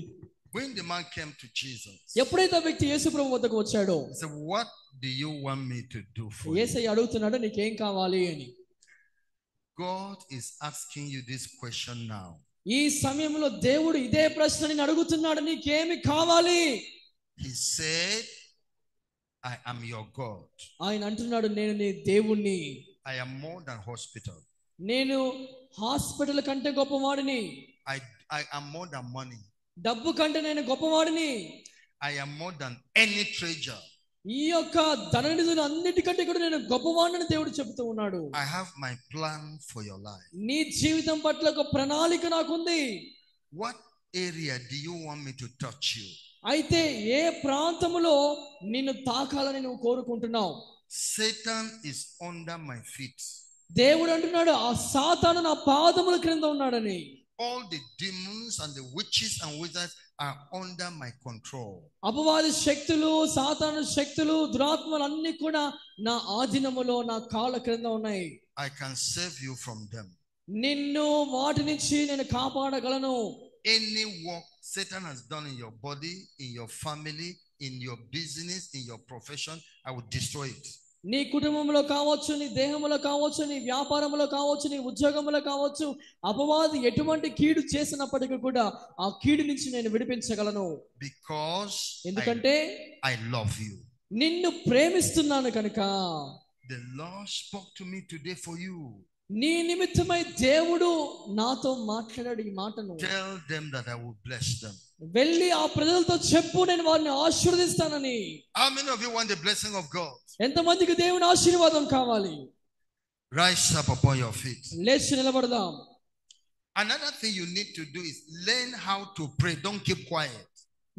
When the man came to Jesus, ఎప్పుడైతే ఆ వ్యక్తి యేసు ప్రభు వద్దకు వచ్చాడో, he said, what do you want me to do for you? యేసయ్య అడుగుతున్నాడు, నీకేం కావాలి అని. God is asking you this question now. ఈ సమయంలో దేవుడు ఇదే ప్రశ్న నిన్ను అడుగుతున్నాడు, నీకేమి కావాలి? He said, I am your God. ఆయన అంటున్నాడు, నేను నీ దేవుణ్ణి. I am more than hospital. నేను హాస్పిటల్ కంటే గొప్పవాడిని. I am more than money. డబ్బు కంటే నేను గొప్పవాడిని. I am more than any treasure. ఈ యొక్క ధననిధులు అన్నిటికంటే కూడా నేను గొప్పవాడిని దేవుడు చెబుతూ ఉన్నాడు. I have my plan for your life. నీ జీవితం పట్ల ఒక ప్రణాళిక నాకుంది. What area do you want me to touch you? అయితే ఏ ప్రాంతములో నిన్ను తాకాలని నువ్వు కోరుకుంటున్నావు? Satan is under my feet. దేవుడు అంటున్నాడు, ఆ సాతాను నా పాదముల క్రింద ఉన్నాడని. All the demons and the witches and wizards are under my control. అపవాది శక్తులు, సాతాను శక్తులు, దురాత్మలు అన్ని కూడా నా ఆధీనములో, నా కాళ్ళ క్రింద ఉన్నాయి. I can save you from them. నిన్ను వాటి నుంచి నేను కాపాడగలను. Any work Satan has done in your body, in your family, in your business, in your profession, I will destroy it. నీ కుటుంబంలో కావచ్చు, నీ దేహంలో కావచ్చు, నీ వ్యాపారంలో కావచ్చు, నీ ఉద్యోగంలో కావచ్చు, అపవాది ఎటువంటి కీడు చేసినప్పటికీ కూడా ఆ కీడు నుంచి నేను విడిపించగలను. Because ఎందుకంటే I love you. నిన్ను ప్రేమిస్తున్నాను కనుక. The Lord spoke to me today for you. నీ నిమిత్తమై దేవుడు నాతో మాట్లాడాడు ఈ మాటను. Tell them that I will bless them. వెళ్ళి ఆ ప్రజలతో చెప్పు, నేను వారిని ఆశీర్వదిస్తానని. How many of you want the blessing of God? ఎంతమందికి దేవుని ఆశీర్వాదం కావాలి? Rise up upon your feet. లేచి నిలబడదాం. Another thing you need to do is learn how to pray. Don't keep quiet.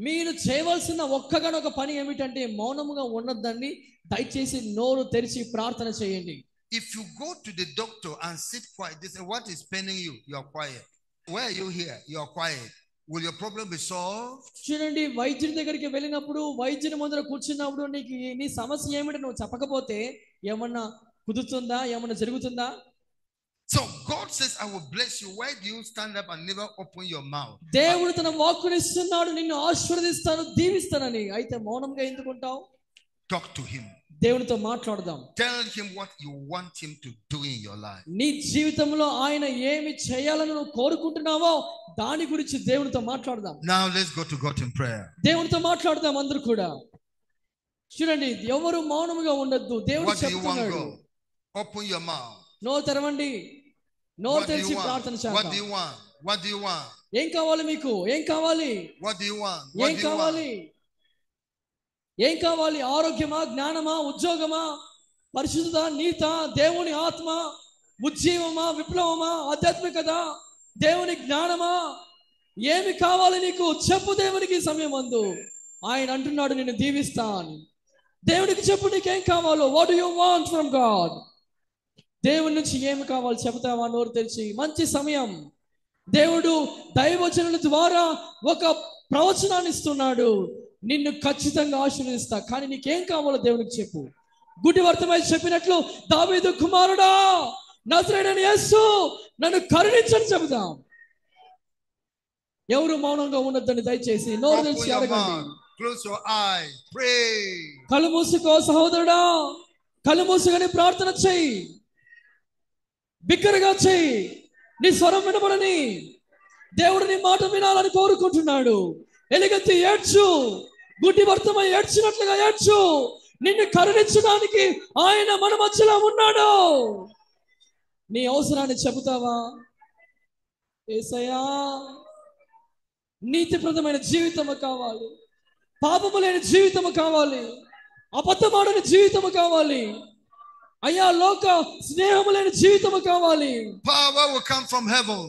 మీరు చేయవలసిన ఒక్కగానొక పని ఏమిటంటే మౌనముగా ఉండొద్దండి. దయచేసి నోరు తెరిచి ప్రార్థన చేయండి. If you go to the doctor and sit quiet, they say, what is paining you? You are quiet. Why are you here? You are quiet. Will your problem be solved? చూడండి, వైద్యుని దగ్గరికి వెళ్ళినప్పుడు వైద్యుని ముందర కూర్చున్నప్పుడు నీకు నీ సమస్య ఏమిటో నువ్వు చెప్పకపోతే ఏమన్నా కుదురుతుందా, ఏమన్నా జరుగుతుందా? So God says, I will bless you. Why do you stand up and never open your mouth? దేవుడు తన వాక్కుని ఇస్తున్నాడు, నిన్ను ఆశీర్వదిస్తాను, దీవిస్తానని. అయితే మౌనంగా ఎందుకుంటావు? Talk to him. దేవునితో మాట్లాడదాం. Tell him what you want him to do in your life. నీ జీవితంలో ఆయన ఏమి చేయాలని నువ్వు కోరుకుంటున్నావో దాని గురించి దేవునితో మాట్లాడదాం. Now let's go to God in prayer. దేవునితో మాట్లాడదాం అందరూ కూడా. చూడండి, ఎవరు మౌనముగా ఉండొద్దు. దేవుడు చెప్తున్నాడు. Open your mouth. నోరు తెరవండి. నోరు తెరిచి ప్రార్థన చేద్దాం. What do you want? What do you want? ఏం కావాలి మీకు? ఏం కావాలి? What do you want? ఏం కావాలి? ఏం కావాలి? ఆరోగ్యమా, జ్ఞానమా, ఉద్యోగమా, పరిశుద్ధత, నీత, దేవుని ఆత్మ, ఉజ్జీవమా, విప్లవమా, ఆధ్యాత్మికత, దేవుని జ్ఞానమా, ఏమి కావాలి నీకు? చెప్పు దేవునికి సమయం అందు. ఆయన అంటున్నాడు నిన్ను దీవిస్తా అని. దేవునికి చెప్పు నీకేం కావాలో. What do you want from God? దేవుని నుంచి ఏమి కావాలి చెబుతావా నోరు తెరిచి? మంచి సమయం. దేవుడు దైవజనుల ద్వారా ఒక ప్రవచనాన్ని ఇస్తున్నాడు. నిన్ను ఖచ్చితంగా ఆశీర్వదిస్తా, కానీ నీకేం కావాలో దేవునికి చెప్పు. గుడ్డి వర్తమై చెప్పినట్లు, దావీదు కుమారుడా, నజరేయుడైన యేసు నన్ను కరుణించని చెబుదాం. ఎవరు మౌనంగా ఉండొద్దని దయచేసి నోరు తెరిచి అడగండి. Close your eyes. Pray. కళ్ళు మూసుకో సహోదరుడా. కళ్ళు మూసుకొని ప్రార్థన చెయ్యి. బిగ్గరగా చెయ్యి. నీ స్వరం వినబడని. దేవుడు నీ మాట వినాలని కోరుకుంటున్నాడు. ఎలుగెత్తి ఏడ్చు. గుడ్డి వర్తమై ఏడ్చినట్లుగా ఏడ్చు. నిన్ను కరుణించడానికి ఆయన మన మధ్యలో ఉన్నాడు. నీ అవసరాన్ని చెబుతావా? యేసయ్యా, నీతిప్రదమైన జీవితము కావాలి. పాపము లేని జీవితము కావాలి. అబద్ధమాడని జీవితము కావాలి. అయ్యా, లోక స్నేహము లేని జీవితము కావాలి. Power will come from heaven.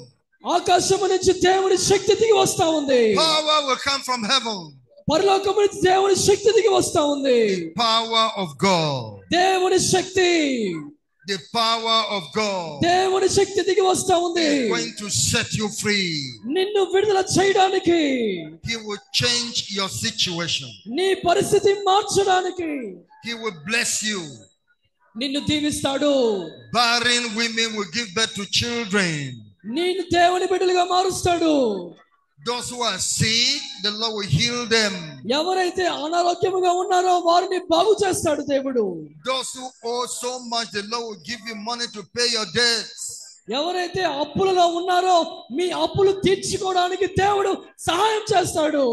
ఆకాశము నుంచి దేవుని శక్తి దిగి వస్తా ఉంది. Power will come from heaven. పరలోకము నుంచి దేవుని శక్తి దిగి వస్తా ఉంది. Power of God. దేవుని శక్తి. The power of God. దేవుని శక్తి దిగి వస్తా ఉంది. He is going to set you free. నిన్ను విడుదల చేయడానికి. He will change your situation. నీ పరిస్థితి మార్చడానికి. He will bless you. నిన్ను దీవిస్తాడు. Barren women will give birth to children. నిన్ను దేవుని బిడ్డలుగా మారుస్తాడు. Those who are sick, the Lord will heal them. ఎవరైతే అనారోగ్యముగా ఉన్నారో వారిని బాగు చేస్తాడు దేవుడు. Those who owe so much, the Lord will give you money to pay your debts. ఎవరైతే అప్పులలో ఉన్నారో మీ అప్పులు తీర్చుకోవడానికి దేవుడు సహాయం చేస్తాడు.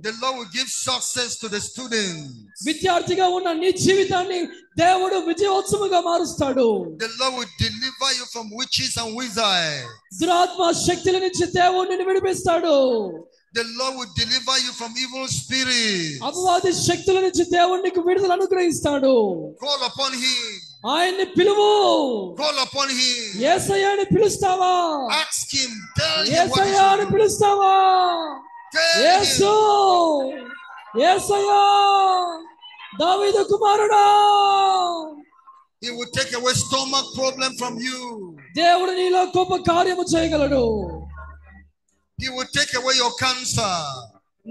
The Lord will give success to the students. విద్యార్థిగా ఉన్న నీ జీవితాన్ని దేవుడు విజయోత్సవంగా మారుస్తాడు. The Lord will deliver you from witches and wizards. దురాత్మ శక్తుల నుంచి దేవుడు నిన్ను విడిపిస్తాడు. The Lord will deliver you from evil spirits. అపవాది శక్తుల నుంచి దేవుడు నీకు విడుదల అనుగ్రహిస్తాడు. Call upon him. ఆయన్ని పిలువు. Call upon him. యేసయ్యని పిలుస్తావా? Ask him. Tell him what యేసయ్యని పిలుస్తావా? యేసు, యేసయ్యా, దావీదు కుమారుడా. He will take away stomach problem from you. దేవుడు నీలో గొప్ప కార్యము చేయగలడు. He will take away your cancer.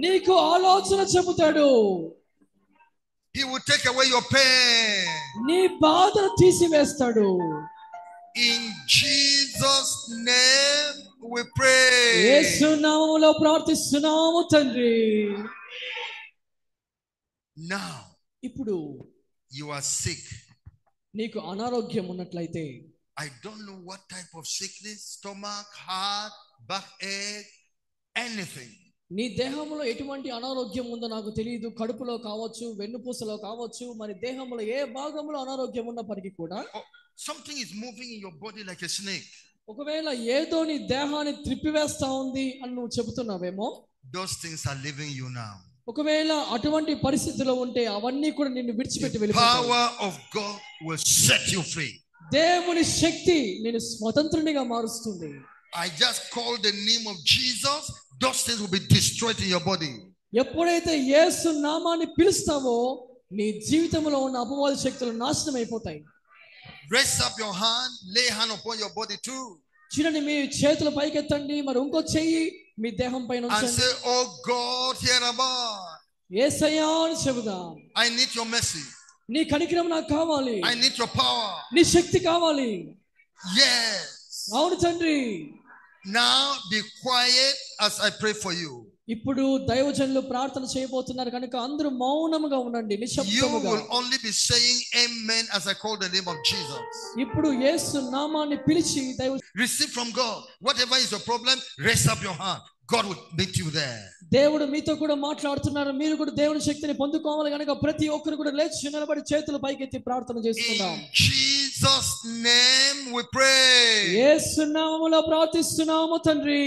నీకు ఆలోచన చెబుతాడు. He will take away your pain. నీ బాధను తీసివేస్తాడు. In Jesus' name we pray. యేసు నామములో ప్రార్థిస్తున్నాము తండ్రి. Now, ఇప్పుడు you are sick. నీకు అనారోగ్యం ఉన్నట్లయితే, I don't know what type of sickness, stomach, heart, backache, anything. నీ దేహంలో ఎటువంటి అనారోగ్యం ఉందో నాకు తెలియదు. కడుపులో కావచ్చు, వెన్నుపూసలో కావచ్చు, మరి దేహంలో ఏ భాగంలో అనారోగ్యం ఉన్నప్పటికీ కూడా something is moving in your body like a snake. ఒకవేళ ఏదో నీ దేహాన్ని త్రిప్పివేస్తా ఉంది అని నువ్వు చెబుతున్నావేమో, those things are leaving you now. ఒకవేళ అటువంటి పరిస్థితిలో ఉంటే అవన్నీ కూడా నిన్ను విడిచిపెట్టి వెళ్ళిపోతాయి. Power of God will set you free. దేవుని శక్తి నిన్ను స్వతంత్రునిగా మారుస్తుంది. I just call the name of Jesus. Those things will be destroyed in your body. ఎప్పుడైతే యేసు నామాన్ని పిలుస్తావో నీ జీవితంలో ఉన్న అపవాద శక్తులు నాశనం అయిపోతాయి. Raise up your hand, lay hand upon your body too. చూడండి, మీ చేతులు పైకెత్తండి, మరి ఇంకో చెయ్యి మీ దేహం పైన and ఉంచండి. say, oh God, hear about. యేసయ్యా అని చెబుదాం. I need your mercy. నీ కనికరం నాకు కావాలి. I need your power. నీ శక్తి కావాలి. Yes. అవును తండ్రి. Now be quiet as I pray for you. ఇప్పుడు దైవజనులు ప్రార్థన చేయబోతున్నారు కనుక అందరూ మౌనముగా ఉండండి, You నిశ్శబ్దముగా. will only be saying amen as I call the name of Jesus. ఇప్పుడు యేసు నామాన్ని పిలిచి Receive from God. Whatever is your problem, raise up your hand. God will meet you there. దేవుడు మీతో కూడా మాట్లాడుతున్నారు. మీరు కూడా దేవుని శక్తిని పొందుకోవాలి కనుక ప్రతి ఒక్కరు కూడా లేచి నిలబడి చేతులు పైకెత్తి ప్రార్థన చేసుకుందాం. In Jesus' name we pray. యేసు నామములో ప్రార్థిస్తున్నాము తండ్రి.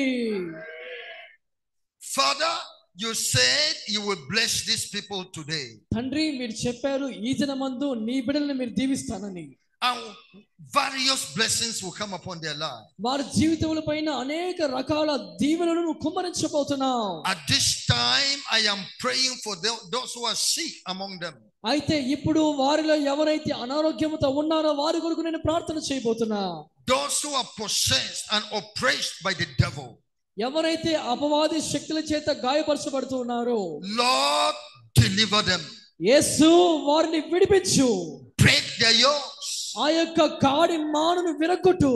Father, you said you will bless these people today. తండ్రి, మీరు చెప్పారు ఈ దినమందు నీ బిడ్డలను మీరు దీవిస్తానని. And various blessings will come upon their life. వారి జీవితములపైన అనేక రకాల దీవెనలను కుమ్మరించబోతున్నావు. At this time I am praying for those who are sick among them. అయితే ఇప్పుడు వారిలో ఎవరైతే అనారోగ్యంతో ఉన్నారో వారి కొరకు నేను ప్రార్థన చేయబోతున్నా. Those who are possessed and oppressed by the devil. ఎవరైతే అపవాది శక్తుల చేత గాయపరచబడుతూ ఉన్నారో, Lord, deliver them. యేసు వారిని విడిపించు. Break their yokes. ఆ యొక్క కాడి మానును విరగొట్టు.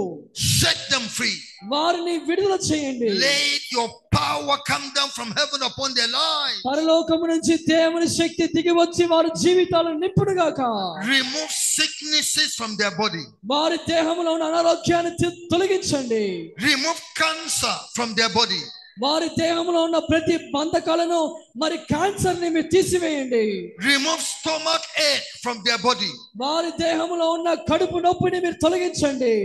Set them free. వారిని విడుదల చేయండి. Let your power come down from heaven upon their lives. పరలోకము నుంచి దేవుని శక్తి దిగి వచ్చి వారి జీవితాలను నింపునుగాక. Remove sicknesses from their body. వారి దేహంలో ఉన్న అనారోగ్యాన్ని తొలగించండి. Remove cancer from their body. వారి దేహంలో ఉన్న ప్రతి బంధకాలను మరి క్యాన్సర్ ని మీరు తీసివేయండి. Remove stomach ache from their body. వారి దేహంలో ఉన్న కడుపు నొప్పిని మీరు తొలగించండి.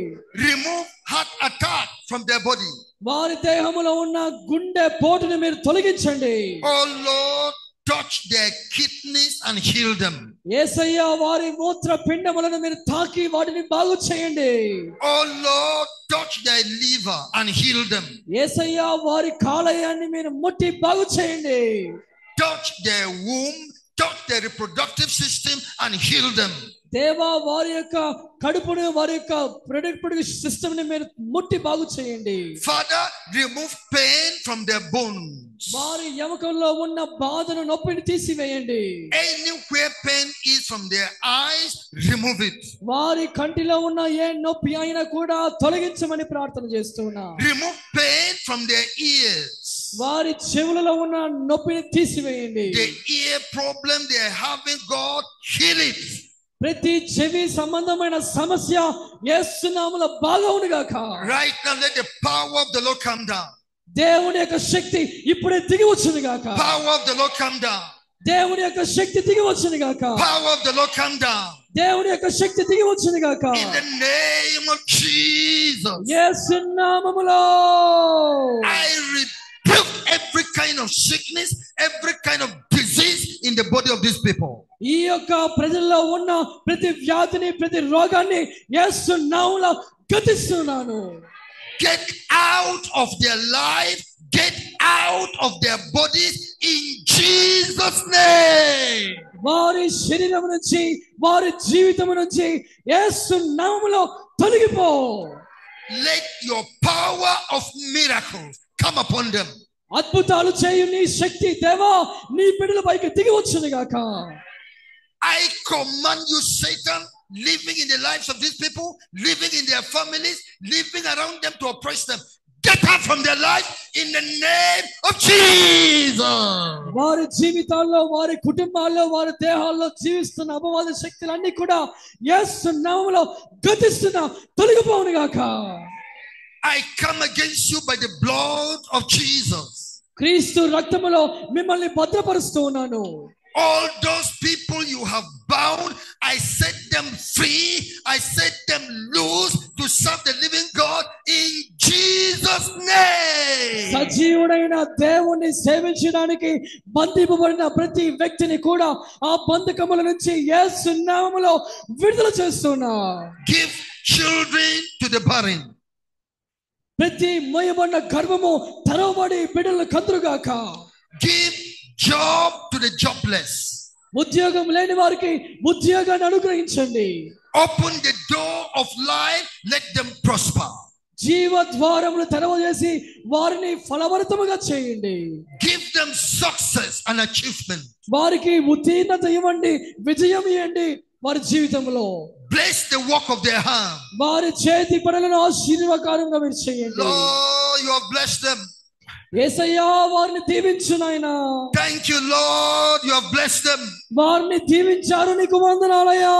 Remove heart attack from their body. వారి దేహంలో ఉన్న గుండె పోటుని మీరు తొలగించండి. Oh Lord, touch their kidneys and heal them. యేసయ్యా, వారి మూత్ర పిండములను మీరు తాకి వాటిని బాగు చేయండి. Oh Lord, touch their liver and heal them. యేసయ్యా, వారి కాలేయాన్ని మీరు ముట్టి బాగు చేయండి. Touch their womb, touch their reproductive system and heal them. దేవా, వారి యొక్క కడుపును వారి యొక్క ప్రొడక్టివ్ సిస్టమ్ ని మీరు ముట్టి బాగు చేయండి. Father, remove pain from their bones. వారి ఎముకల్లో ఉన్న బాధను నొప్పిని తీసివేయండి. Anywhere pain is from their eyes, remove it. వారి కంటిలో ఉన్న ఏ నొప్పి అయినా కూడా తొలగించమని ప్రార్థన చేస్తున్నా. Remove pain from their ears. వారి చెవులలో ఉన్న నొప్పిని తీసివేయండి. The ear problem they are having, God, heal it. ప్రతి చెవి సంబంధమైన సమస్య యేసు నామములో బాగువును గాక. Right now let the power of the Lord come down. దేవుని యొక్క శక్తి ఇప్పుడే దిగి వచ్చును గాక. Power of the Lord come down. దేవుని యొక్క శక్తి దిగి వచ్చును గాక. Power of the Lord come down. దేవుని యొక్క శక్తి దిగి వచ్చును గాక. In the name of Jesus. యేసు నామములో I rebuke every kind of sickness, every kind of disease in the body of these people. ఈ యొక్క ప్రజల్లో ఉన్న ప్రతి వ్యాధిని ప్రతి రోగాన్ని యేసు నామములో గతిస్తున్నాను. Get out of their life, get out of their bodies in Jesus' name. వారి శరీరం నుంచి వారి జీవితం నుంచి యేసు నామములో తొలగిపో. Let your power of miracles come upon them. అద్భుతాలు చేయు నీ శక్తి దేవా నీ బిడ్డలపైకి దిగి వచ్చును గాక. I command you, Satan, living in the lives of these people, living in their families, living around them to oppress them. Get out from their life in the name of Jesus. వారి జీవితాల్లో వారి కుటుంబాల్లో వారి దేహాల్లో జీవిస్తున్న అపవాద శక్తులన్నీ కూడా యేసు నామములో గతిస్తున్న తొలగిపోవును గాక. I come against you by the blood of Jesus. క్రీస్తు రక్తములో మిమ్మల్ని భద్రపరుస్తూ ఉన్నాను. All those people you have bound, I set them free. I set them loose to serve the living God in Jesus' name. సజీవుడైన దేవుణ్ణి సేవించడానికి బంధింపబడిన ప్రతి వ్యక్తిని కూడా ఆ బంధకముల నుంచి యేసు నామములో విడుదల చేస్తున్నా. Give children to the barren. ప్రతి మోయబడిన గర్భము తెరవబడి బిడ్డలు కందురుగాక. Give job to the jobless. ఉద్యోగం లేని వారికి ఉద్యోగాన్ని అనుగ్రహించండి. Open the door of life, let them prosper. జీవ ద్వారములు తెరవజేసి వారిని ఫలభరితముగా చేయండి. Give them success and achievement. వారికి ఉత్తీర్ణత ఇవ్వండి, విజయం ఇవ్వండి వారి జీవితంలో. Bless the work of their hand. వారి చేతి పనులను ఆశీర్వాదకరంగా మీరు చేయండి. Lord, you have blessed them. యేసయ్యా వారిని దీవించు నాయనా. Thank you, Lord. You have blessed them. వారిని దీవించారు, నీకు వందనాలయ్యా.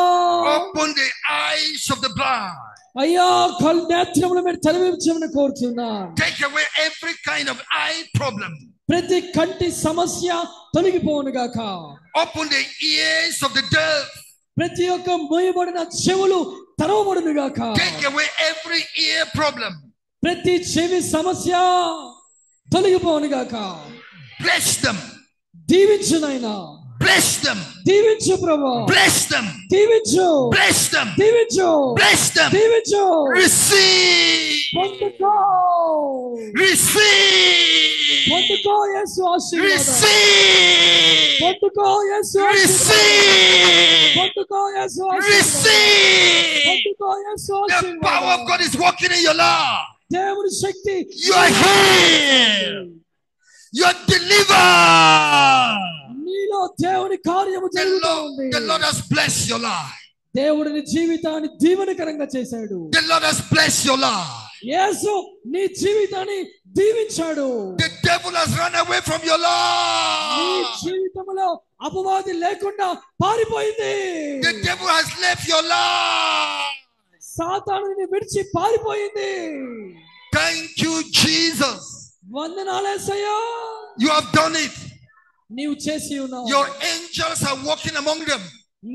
Open the eyes of the blind. అయ్యా నేత్రములు మీరు తెరవించమని కోరుతున్నా. Take away every kind of eye problem. ప్రతి కంటి సమస్య తొలగిపోవును గాక. Open the ears of the deaf. ప్రతి ఒక్క మూయబడిన చెవులు తెరవబడును గాక. Take away every ear problem. ప్రతి చెవి సమస్య తొలగిపోవును గాక. Bless them. దీవించు నాయనా. Bless them. దీవించు ప్రభువా. Bless them. దీవించు. Bless them. దీవించు. Bless them. దీవించు. Receive. పొందుకో. Receive. పొందుకో యేసు ఆశీర్వాదం. Receive. పొందుకో యేసు ఆశీర్వాదం. Receive. పొందుకో యేసు ఆశీర్వాదం. Receive. పొందుకో యేసు The ఆశీర్వాదం. power of God is working in your life. దేవుని శక్తి. You are healed. You are delivered. నీలో దేవుని కార్యము జరుగుతూ ఉంది. The Lord has blessed your life. దేవుడు నీ జీవితాన్ని దీవెనకరంగా చేశాడు. The Lord has blessed your life. యేసు నీ జీవితాన్ని దీవించాడు. The devil has run away from your నీ life. జీవితంలో అపవాది లేకుండా పారిపోయింది. The devil has left your life. సాతాను నిన్ను విడిచి పారిపోయింది. Thank you, Jesus. వందనాలు యేసయ్యా. You have done it. నీవు చేసి ఉన్నావు. Your angels are walking among them.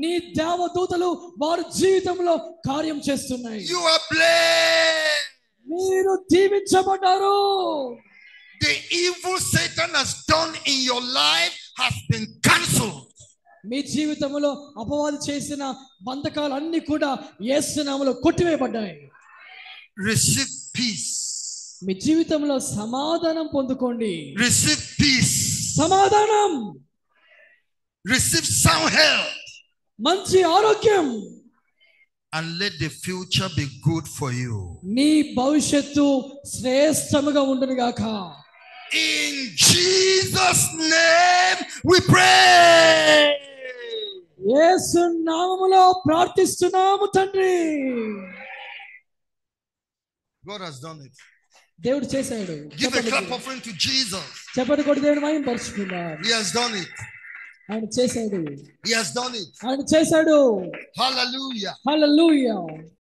నీ దేవదూతలు వారి జీవితంలో కార్యం చేస్తున్నాయి. You are blessed. మీరు దీవించబడ్డారు. The evil Satan has done in your life has been cancelled. మీ జీవితంలో అపవాది చేసిన బంధకాలన్నీ కూడా యేసు నామములో కొట్టివేయబడ్డాయి. Receive peace. మీ జీవితంలో సమాధానం పొందుకోండి. Receive peace. సమాధానం. Receive sound health. మంచి ఆరోగ్యం. And let the future be good for you. నీ భవిష్యత్తు శ్రేష్టముగా ఉండును గాక. In Jesus' name we pray. యేసు నామములో ప్రార్థిస్తున్నాము తండ్రి. God has done it. దేవుడు చేశాడు. Give a clap offering to Jesus. చెప్పండి కొట్టి దేవుని మహిమపరచుకుందాం. He has done it. ఆయన చేశాడు. He has done it. ఆయన చేశాడు. Hallelujah. హల్లెలూయా.